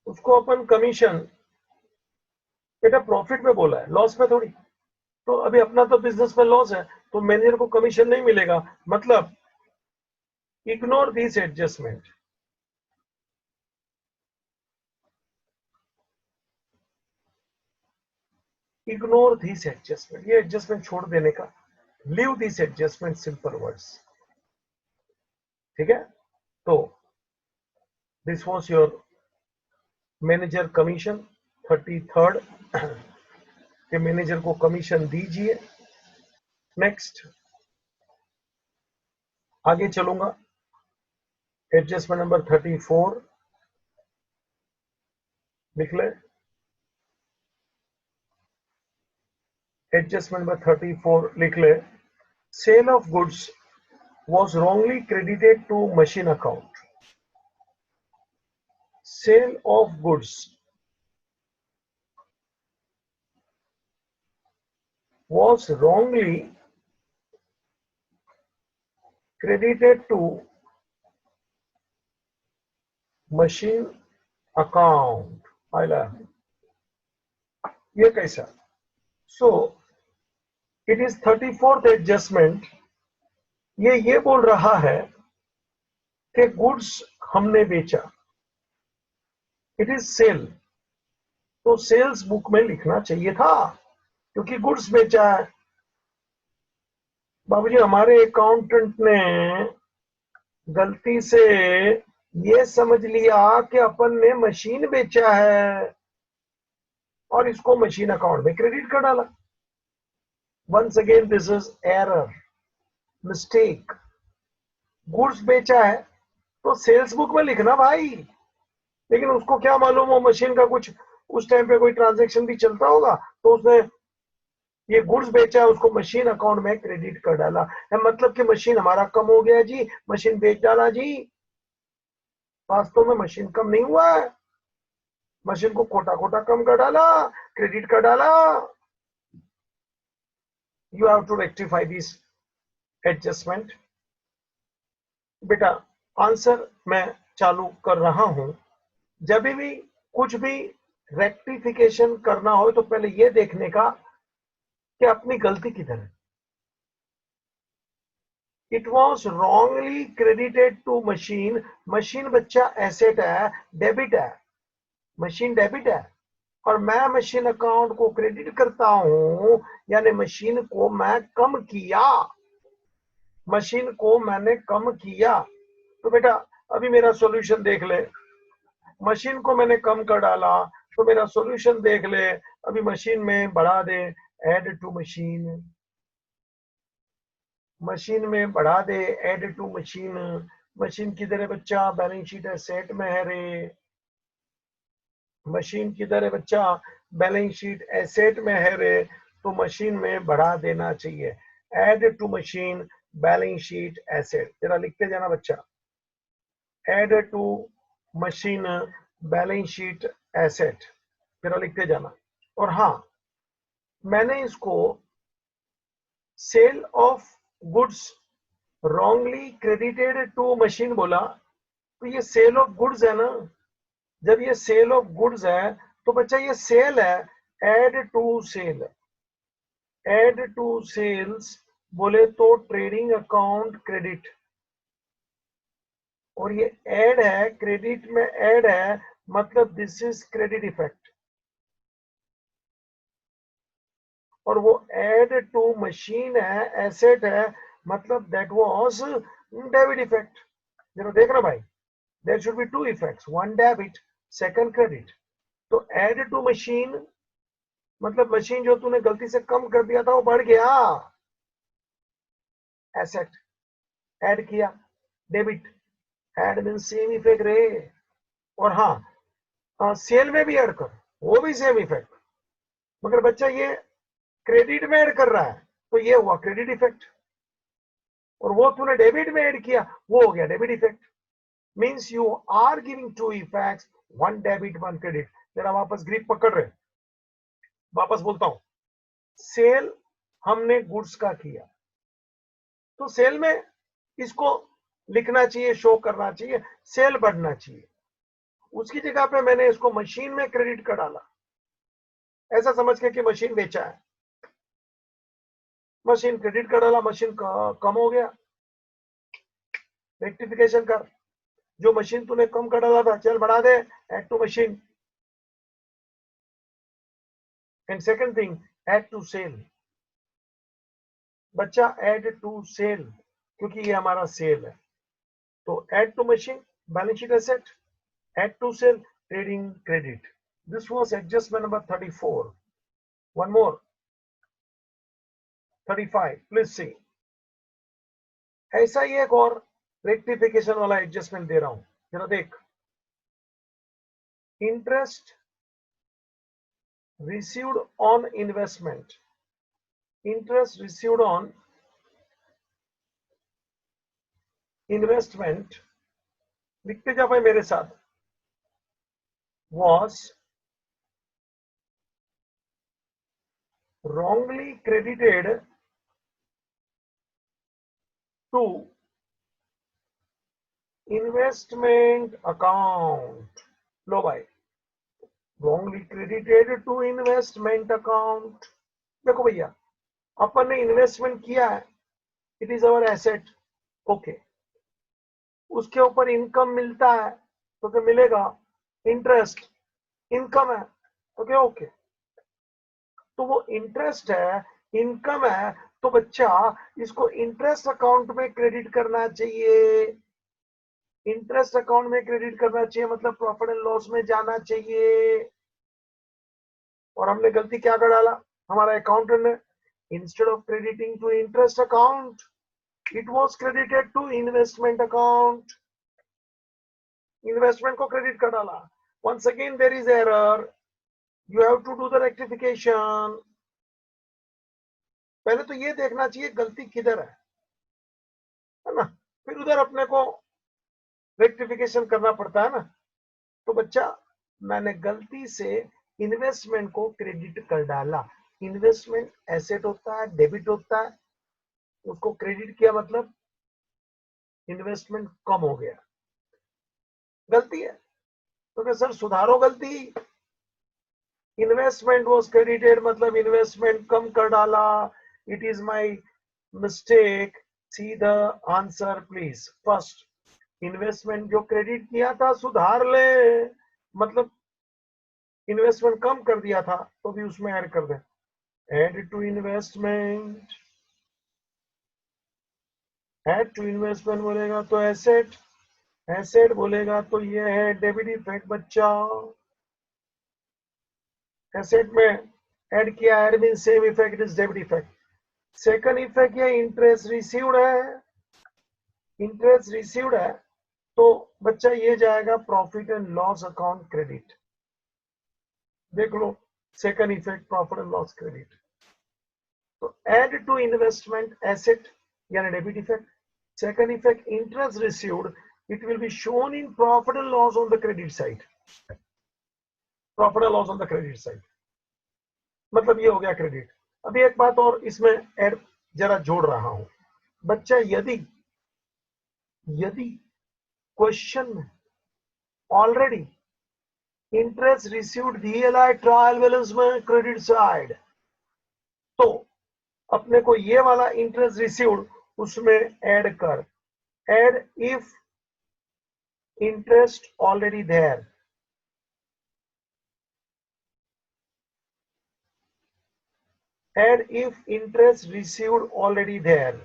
उसको अपन कमीशन बेटा प्रॉफिट में बोला है, लॉस में थोड़ी। तो अभी अपना तो बिजनेस में लॉस है, तो मैनेजर को कमीशन नहीं मिलेगा, मतलब ignore this adjustment. Ignore this adjustment, ये एडजस्टमेंट छोड़ देने का, leave this adjustment, simple words, ठीक है? तो this was your manager commission 33rd के मैनेजर को कमीशन दीजिए। नेक्स्ट आगे चलूंगा, एडजस्टमेंट नंबर 34 लिख ले। एडजस्टमेंट नंबर 34 लिख ले, sale of goods was wrongly credited to machine account. Sale of goods was wrongly credited to machine account. ये कैसा? So it is 34th adjustment, ये बोल रहा है कि गुड्स हमने बेचा, इट इज सेल, तो सेल्स बुक में लिखना चाहिए था क्योंकि गुड्स बेचा है। बाबूजी हमारे अकाउंटेंट ने गलती से ये समझ लिया कि अपन ने मशीन बेचा है और इसको मशीन अकाउंट में क्रेडिट कर डाला। Once again this is error, mistake. Goods बेचा है तो सेल्स बुक में लिखना भाई, लेकिन उसको क्या मालूम हो मशीन का कुछ उस टाइम पे कोई ट्रांजैक्शन भी चलता होगा, तो उसने ये गुड्स बेचा है उसको मशीन अकाउंट में क्रेडिट कर डाला है, मतलब कि मशीन हमारा कम हो गया जी, मशीन बेच डाला जी। वास्तव में मशीन कम नहीं हुआ है, मशीन को खोटा खोटा कम कर डाला, क्रेडिट कर डाला। you have to rectify this adjustment. बेटा आंसर मैं चालू कर रहा हूं। जब भी कुछ भी रेक्टिफिकेशन करना हो तो पहले ये देखने का कि अपनी गलती किधर है। It was wrongly credited to machine. Machine बच्चा एसेट है, डेबिट है, मशीन डेबिट है, और मैं मशीन अकाउंट को क्रेडिट करता हूं, यानी मशीन को मैं कम किया, मशीन को मैंने कम किया। तो बेटा अभी मेरा सॉल्यूशन देख ले, मशीन को मैंने कम कर डाला, तो मेरा सॉल्यूशन देख ले। अभी मशीन में बढ़ा दे, ऐड टू मशीन, मशीन में बढ़ा दे, ऐड टू मशीन। मशीन किधर है बच्चा? बैलेंस शीट एसेट में है रे। मशीन किधर है बच्चा? बैलेंस शीट एसेट में है रे, तो मशीन में बढ़ा देना चाहिए। Add to machine balance sheet asset, तेरा लिखते जाना बच्चा, add to machine balance sheet asset, तेरा लिखते जाना। और हाँ, मैंने इसको sale of goods wrongly credited to machine बोला, तो ये सेल ऑफ गुड्स है ना। जब ये सेल ऑफ गुड्स है तो बच्चा ये सेल है, add to sale, add to sales बोले तो ट्रेडिंग अकाउंट क्रेडिट, और ये ऐड है, क्रेडिट में ऐड है, मतलब दिस इज क्रेडिट इफेक्ट। और वो ऐड टू मशीन है, एसेट है, मतलब दैट वाज डेबिट इफेक्ट। जरा देखना भाई, there should be two effects, one debit, second credit. तो ऐड टू मशीन मतलब मशीन जो तूने गलती से कम कर दिया था वो बढ़ गया, एसेट ऐड किया, debit, add mean same effect रे। और हाँ, सेल में भी ऐड कर, वो भी सेम इफेक्ट, मगर बच्चा ये क्रेडिट में ऐड कर रहा है, तो ये हुआ क्रेडिट इफेक्ट। और वो तूने डेबिट में ऐड किया, वो हो गया debit effect. Means you are giving two effects, one debit one credit. जरा वापस ग्रिप पकड़ रहे, वापस बोलता हूं, सेल हमने गुड्स का किया, तो सेल में इसको लिखना चाहिए, शो करना चाहिए, सेल बढ़ना चाहिए। उसकी जगह पे मैंने इसको मशीन में क्रेडिट कर डाला, ऐसा समझ के कि मशीन बेचा है, मशीन क्रेडिट कर डाला, मशीन कम हो गया। रेक्टिफिकेशन कर, जो मशीन तूने कम कर डाला था चल बढ़ा दे, add to machine. And second thing, add to sale. बच्चा ऐड टू सेल, क्योंकि ये हमारा सेल है, तो add to machine balance sheet asset, add to sale trading credit. This was adjustment number 34। One more, 35, please see. ऐसा ही एक और रेक्टिफिकेशन वाला एडजस्टमेंट दे रहा हूं, जरा देख। Interest received on investment, interest received on investment, लिखते जा भाई मेरे साथ, was wrongly credited to investment account। लो भाई, wrongly credited to investment account। देखो भैया, अपन ने इन्वेस्टमेंट किया है, it is our asset, okay, उसके ऊपर इनकम मिलता है तो क्या मिलेगा? इंटरेस्ट, इनकम है, ओके ओके। तो वो इंटरेस्ट है, इनकम है, तो बच्चा इसको इंटरेस्ट अकाउंट में क्रेडिट करना चाहिए। इंटरेस्ट अकाउंट में क्रेडिट करना चाहिए मतलब प्रॉफिट एंड लॉस में जाना चाहिए। और हमने गलती क्या कर डाला हमारा अकाउंटेंट ने? Instead of crediting to interest account, it was credited to investment account. Investment को क्रेडिट कर डाला। Once again there is error, you have to do the rectification. पहले तो ये देखना चाहिए गलती किधर है ना, फिर उधर अपने को रेक्टिफिकेशन करना पड़ता है ना। तो बच्चा मैंने गलती से इन्वेस्टमेंट को क्रेडिट कर डाला, इन्वेस्टमेंट एसेट होता है, डेबिट होता है, उसको क्रेडिट किया मतलब इन्वेस्टमेंट कम हो गया। गलती है तो क्या सर सुधारो गलती। इन्वेस्टमेंट वॉज क्रेडिटेड मतलब इन्वेस्टमेंट कम कर डाला, it is my mistake. See the answer please. First, investment जो क्रेडिट किया था सुधार ले, मतलब इन्वेस्टमेंट कम कर दिया था तो भी उसमें ऐड कर दे। Add to investment, add to investment बोलेगा तो एसेट, एसेट बोलेगा तो ये है डेबिट इफेक्ट बच्चा। एसेट में ऐड किया, add mean same effect is debit effect. Second effect ये इंटरेस्ट रिसीव्ड है, इंटरेस्ट रिसीव्ड है तो बच्चा ये जाएगा profit and loss account credit. देख लो second effect profit and loss credit. तो ऐड टू इन्वेस्टमेंट एसेट यानी debit effect. Second effect interest received, it will be shown in profit and loss on the credit side, profit and loss on the credit side, मतलब ये हो गया credit. अभी एक बात और इसमें ऐड जरा जोड़ रहा हूं बच्चा, यदि यदि क्वेश्चन में ऑलरेडी इंटरेस्ट रिसीव्ड दिया है ट्रायल बैलेंस में क्रेडिट साइड, तो अपने को ये वाला इंटरेस्ट रिसीव्ड उसमें ऐड कर। Add if interest already there, add if interest received already there।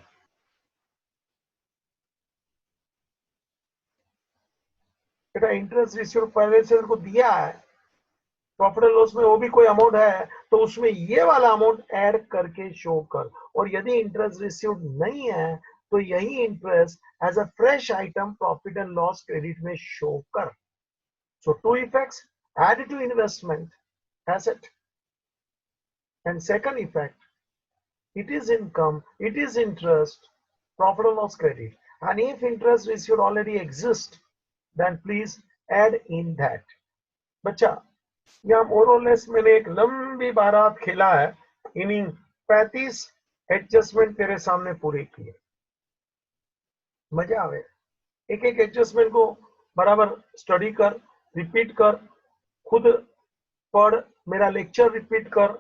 बेटा इंटरेस्ट रिसीव्ड पहले से को दिया है, प्रॉफिट एंड लॉस में वो भी कोई अमाउंट है तो उसमें ये वाला अमाउंट ऐड करके शो कर। और यदि इंटरेस्ट रिसीव्ड नहीं है तो यही interest as a fresh item profit and loss credit में शो कर। So two effects, add to investment asset, and second effect it is income, it is interest, profit or loss credit. And if interest received already exists, then please add in that। बच्चा यहाँ मोर और less मैंने एक लंबी बारात खेला है, inning 35 adjustment तेरे सामने पूरे किए। मजा आवे, एक एक एडजस्टमेंट को बराबर स्टडी कर, रिपीट कर, खुद पढ़, मेरा लेक्चर रिपीट कर,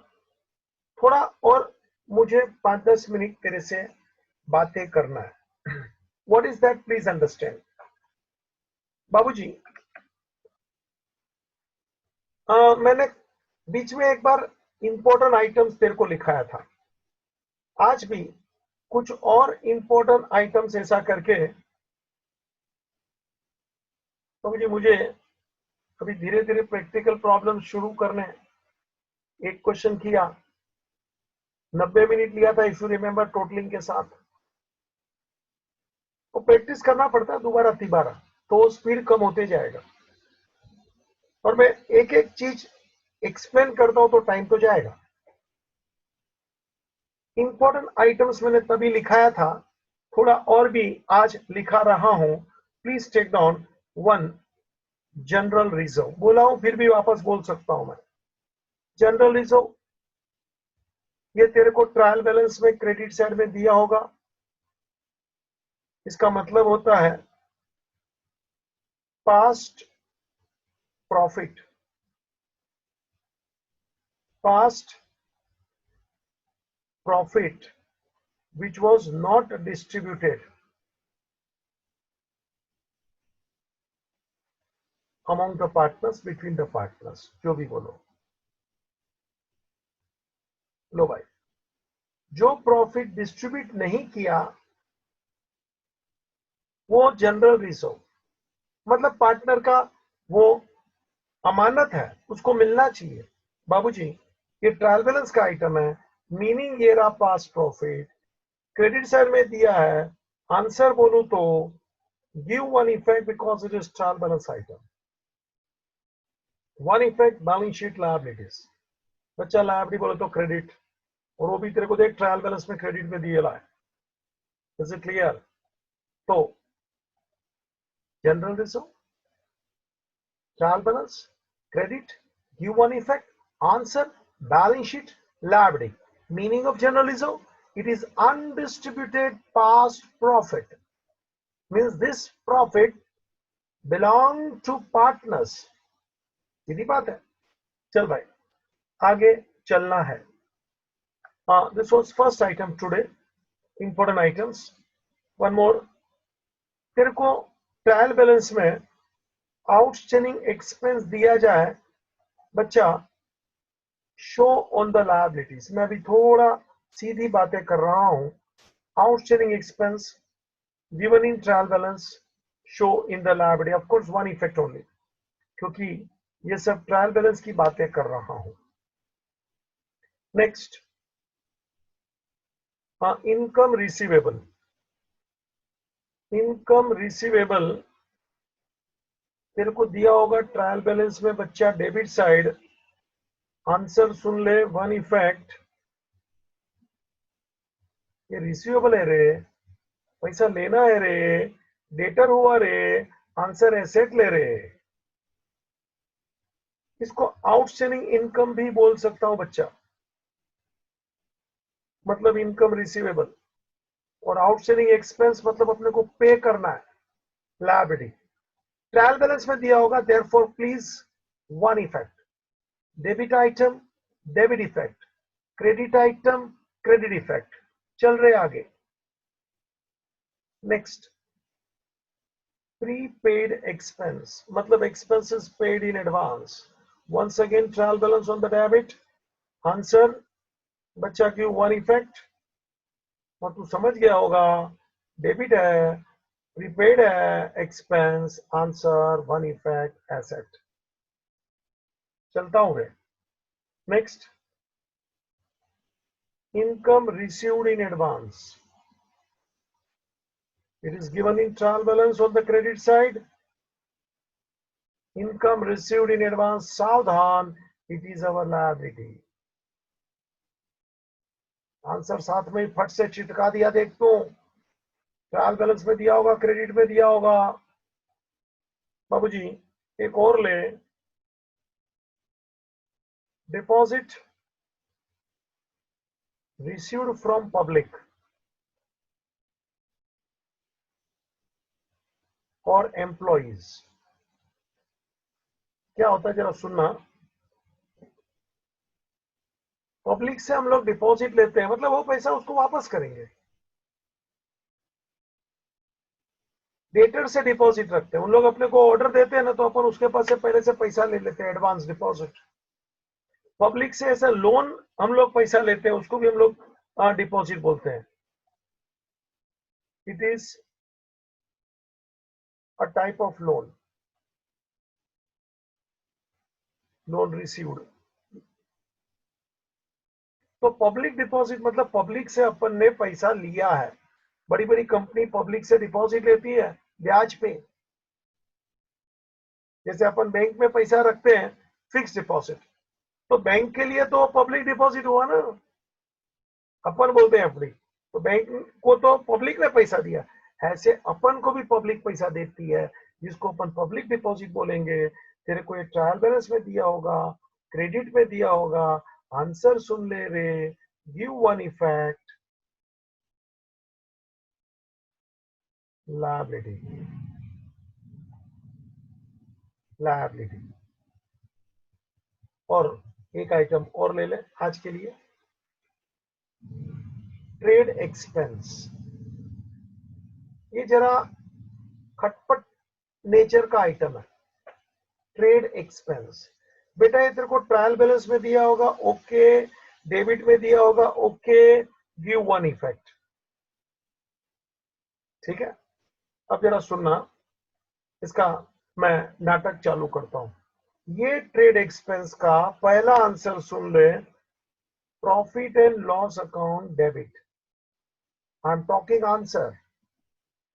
थोड़ा और मुझे 5-10 मिनट तेरे से बातें करना है। What is that please understand. बाबूजी मैंने बीच में एक बार इंपॉर्टेंट आइटम्स तेरे को लिखाया था, आज भी कुछ और इंपॉर्टेंट आइटम्स ऐसा करके बाबूजी मुझे अभी धीरे धीरे प्रैक्टिकल प्रॉब्लम शुरू करने। एक क्वेश्चन किया, 90 मिनट लिया था इफ यू रिमेंबर टोटलिंग के साथ, तो प्रैक्टिस करना पड़ता है दोबारा तिबारा, तो स्पीड कम होते जाएगा। और मैं एक एक चीज एक्सप्लेन करता हूं तो टाइम तो जाएगा। इंपॉर्टेंट आइटम्स मैंने तभी लिखाया था, थोड़ा और भी आज लिखा रहा हूं। Please take down. 1, general reserve, बोला हूं फिर भी वापस बोल सकता हूं मैं। जनरल रिजर्व ये तेरे को ट्रायल बैलेंस में क्रेडिट साइड में दिया होगा। इसका मतलब होता है past profit, past profit which was not distributed among the partners, between the partners, जो भी बोलो। लो भाई, जो प्रॉफिट डिस्ट्रीब्यूट नहीं किया वो जनरल रिजर्व, मतलब पार्टनर का वो अमानत है, उसको मिलना चाहिए। बाबूजी ये ट्रायल बैलेंस का आइटम है, मीनिंग ये रहा पास्ट प्रॉफिट, क्रेडिट साइड में दिया है। आंसर बोलूं तो give one effect because it is trial balance item. One effect balance sheet liabilities, बच्चा लायबिलिटी बोले तो क्रेडिट, और वो भी तेरे को देख ट्रायल बैलेंस में क्रेडिट में दिए ला है। Is it clear. तो general reserve, trial balance, credit, give one effect, answer balance sheet, liability. Meaning of journalism, it is undistributed past profit. Means this profit belong to partners. सीधी बात है. चल भाई आगे चलना है. This was first item today. Important items. One more. तेरे को trial balance में आउटस्टैंडिंग एक्सपेंस दिया जाए बच्चा, शो ऑन द लायबिलिटीज. मैं अभी थोड़ा सीधी बातें कर रहा हूं. Outstanding expense given in trial balance, show in the liability. Of course one effect only, क्योंकि ये सब ट्रायल बैलेंस की बातें कर रहा हूं. Next, income receivable. Income receivable तेरे को दिया होगा ट्रायल बैलेंस में बच्चा, डेबिट साइड. आंसर सुन ले. वन इफेक्ट, ये रिसीवेबल है रे, पैसा लेना है रे, डेटर हुआ रे, आंसर एसेट ले रे. इसको आउटस्टैंडिंग इनकम भी बोल सकता हूं बच्चा, मतलब इनकम रिसीवेबल. और आउटस्टैंडिंग एक्सपेंस मतलब अपने को पे करना है, लायबिलिटी. ट्रायल बैलेंस में दिया होगा, therefore please one effect. Debit item, debit effect. Credit item, credit effect. चल रहे आगे. नेक्स्ट, प्रीपेड एक्सपेंस मतलब expenses paid in advance. Once again trial balance on the debit. Answer बच्चा क्यों वन इफेक्ट. और तू समझ गया होगा, डेबिट है, प्रीपेड है, expense. Answer one effect asset. चलता हूं रे. Next, income received in advance. It is given in trial balance on the credit side. Income received in advance, सावधान, it is our liability. Answer साथ में फट से चिटका दिया. देख तो ट्रायल बैलेंस में दिया होगा, क्रेडिट में दिया होगा. बाबूजी एक और ले. डिपॉजिट रिसीव्ड फ्रॉम पब्लिक और एम्प्लॉइज. क्या होता है जरा सुनना. पब्लिक से हम लोग डिपॉजिट लेते हैं, मतलब वो पैसा उसको वापस करेंगे. डेटर से डिपॉजिट रखते हैं. उन लोग अपने को ऑर्डर देते हैं ना, तो अपन उसके पास से पहले से पैसा ले लेते हैं, एडवांस डिपॉजिट. पब्लिक से ऐसा लोन हम लोग पैसा लेते हैं, उसको भी हम लोग डिपॉजिट बोलते हैं. It is a type of loan. Loan received. तो पब्लिक डिपॉजिट मतलब पब्लिक से अपन ने पैसा लिया है. बड़ी बड़ी कंपनी पब्लिक से डिपॉजिट लेती है ब्याज पे. जैसे अपन बैंक में पैसा रखते हैं, फिक्स डिपॉजिट, तो बैंक के लिए तो पब्लिक डिपॉजिट हुआ ना. अपन बोलते हैं अपनी, तो बैंक को तो पब्लिक ने पैसा दिया. ऐसे अपन को भी पब्लिक पैसा देती है, जिसको अपन पब्लिक डिपॉजिट बोलेंगे. तेरे को ये ट्रायल बैलेंस में दिया होगा, क्रेडिट में दिया होगा. आंसर सुन ले रे. Give one effect, liability. Liability. और एक आइटम और ले ले आज के लिए. Trade expense. ये जरा खटपट नेचर का आइटम है. ट्रेड एक्सपेंस बेटा, ये तेरे को ट्रायल बैलेंस में दिया होगा, ओके. डेबिट में दिया होगा, ओके. Give one effect. ठीक है. अब जरा सुनना, इसका मैं नाटक चालू करता हूं. ये ट्रेड एक्सपेंस का पहला आंसर सुन ले. Profit and loss account debit. I am talking answer.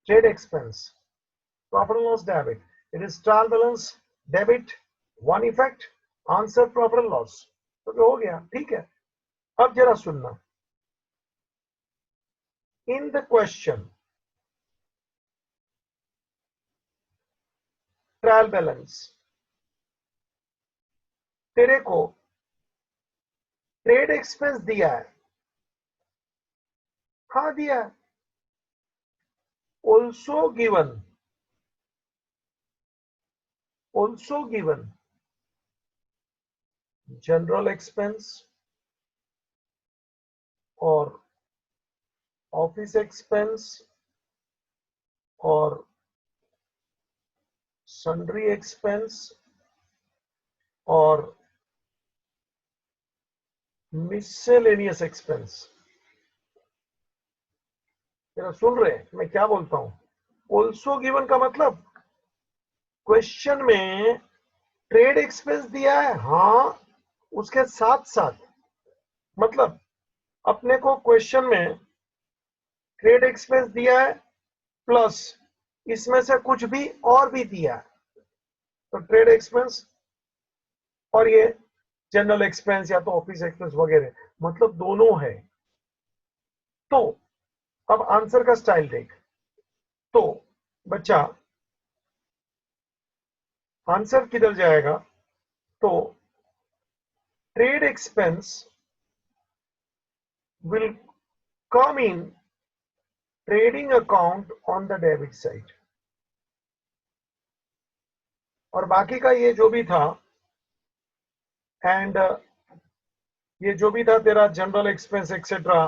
Trade expense, profit and loss debit. It is trial balance, debit, one effect. Answer profit and loss. तो हो गया. ठीक है. अब जरा सुनना. In the question trial balance, तेरे को ट्रेड एक्सपेंस दिया है, हाँ दिया है। ऑल्सो गिवन जनरल एक्सपेंस और ऑफिस एक्सपेंस और सन्ड्री एक्सपेंस और मिसलेनियस एक्सपेंस। मेरा सुन रहे हैं मैं क्या बोलता हूं? ऑल्सो गिवन का मतलब क्वेश्चन में ट्रेड एक्सपेंस दिया है, हाँ, उसके साथ साथ, मतलब अपने को क्वेश्चन में ट्रेड एक्सपेंस दिया है प्लस इसमें से कुछ भी और भी दिया है, तो ट्रेड एक्सपेंस और ये जनरल एक्सपेंस या तो ऑफिस एक्सपेंस वगैरह, मतलब दोनों है। तो अब आंसर का स्टाइल देख, तो बच्चा आंसर किधर जाएगा? तो trade expense will come in trading account on the debit side, और बाकी का ये जो भी था एंड ये जो भी था तेरा जनरल एक्सपेंस एक्सेट्रा,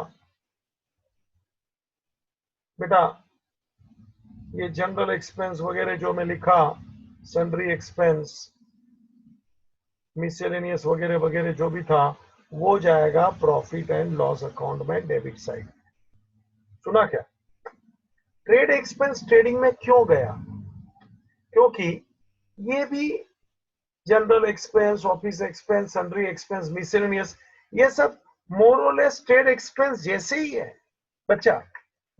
बेटा ये जनरल एक्सपेंस वगैरह जो मैं लिखा, सन्ड्री एक्सपेंस, मिसलेनियस वगैरह वगैरह जो भी था, वो जाएगा प्रॉफिट एंड लॉस अकाउंट में डेबिट साइड। सुना क्या? ट्रेड एक्सपेंस ट्रेडिंग में क्यों गया? क्योंकि ये भी general expense, office expense, sundry expense, miscellaneous, ये सब मोरलेस ट्रेड एक्सपेंस जैसे ही है बच्चा,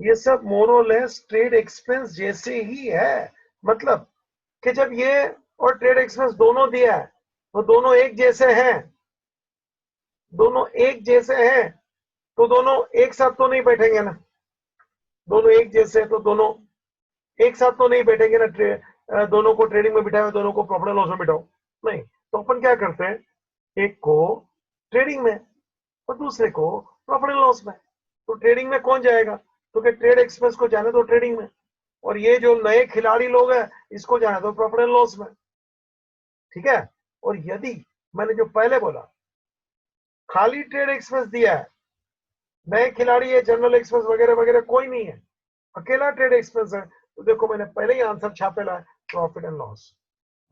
ये सब मोरलेस ट्रेड एक्सपेंस जैसे ही है। मतलब कि जब ये और ट्रेड एक्सपेंस दोनों दिया है तो दोनों एक जैसे हैं, दोनों एक जैसे हैं, तो दोनों एक साथ तो नहीं बैठेंगे ना, दोनों एक जैसे तो दोनों एक साथ तो नहीं बैठेंगे ना, दोनों को ट्रेडिंग में बिठाओ, दोनों को प्रॉफिट एंड लॉस में बिठाओ, नहीं। तो अपन क्या करते हैं, एक को ट्रेडिंग में और दूसरे को प्रॉफिट एंड लॉस में। तो ट्रेडिंग में कौन जाएगा? तो क्या ट्रेड एक्सपेंस को जाने दो ट्रेडिंग में, और ये जो नए खिलाड़ी लोग हैं इसको जाने दो प्रॉफिट एंड लॉस में, ठीक है। और यदि मैंने जो पहले बोला खाली ट्रेड एक्सपेंस दिया है, नए खिलाड़ी है, जनरल एक्सपेंस वगैरह वगैरह कोई नहीं है, अकेला ट्रेड एक्सपेंस है, तो देखो मैंने पहले ही आंसर छापेला है, प्रॉफिट एंड लॉस।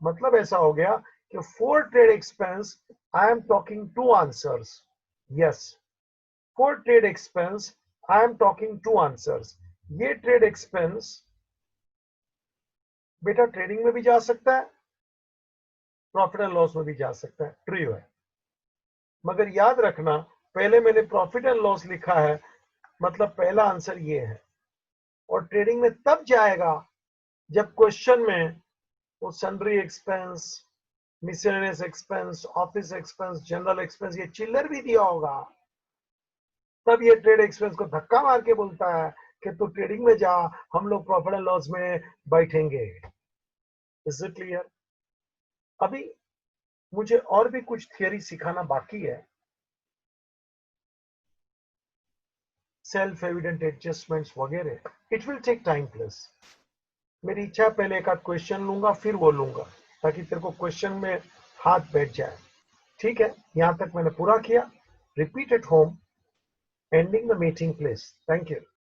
मतलब ऐसा हो गया कि for trade expense I am talking two answers, yes, for trade expense I am talking two answers. ये ट्रेड एक्सपेंस बेटा ट्रेडिंग में भी जा सकता है, प्रॉफिट एंड लॉस में भी जा सकता है, ट्रू है। मगर याद रखना पहले मैंने प्रॉफिट एंड लॉस लिखा है, मतलब पहला आंसर ये है, और ट्रेडिंग में तब जाएगा जब क्वेश्चन में वो sundry expense, miscellaneous expense, office expense, general expense, ये चिल्लर भी दिया होगा, तब ये ट्रेड एक्सपेंस को धक्का मार के बोलता है कि तू ट्रेडिंग में जा, हम लोग प्रॉफिट एंड लॉस में बैठेंगे। Is it clear? अभी मुझे और भी कुछ थियरी सिखाना बाकी है, सेल्फ एविडेंट एडजस्टमेंट्स वगैरह, it will take time plus. मेरी इच्छा पहले एक आध क्वेश्चन लूंगा फिर वो लूंगा, ताकि तेरे को क्वेश्चन में हाथ बैठ जाए, ठीक है। यहां तक मैंने पूरा किया, repeat at home, ending the meeting please, thank you।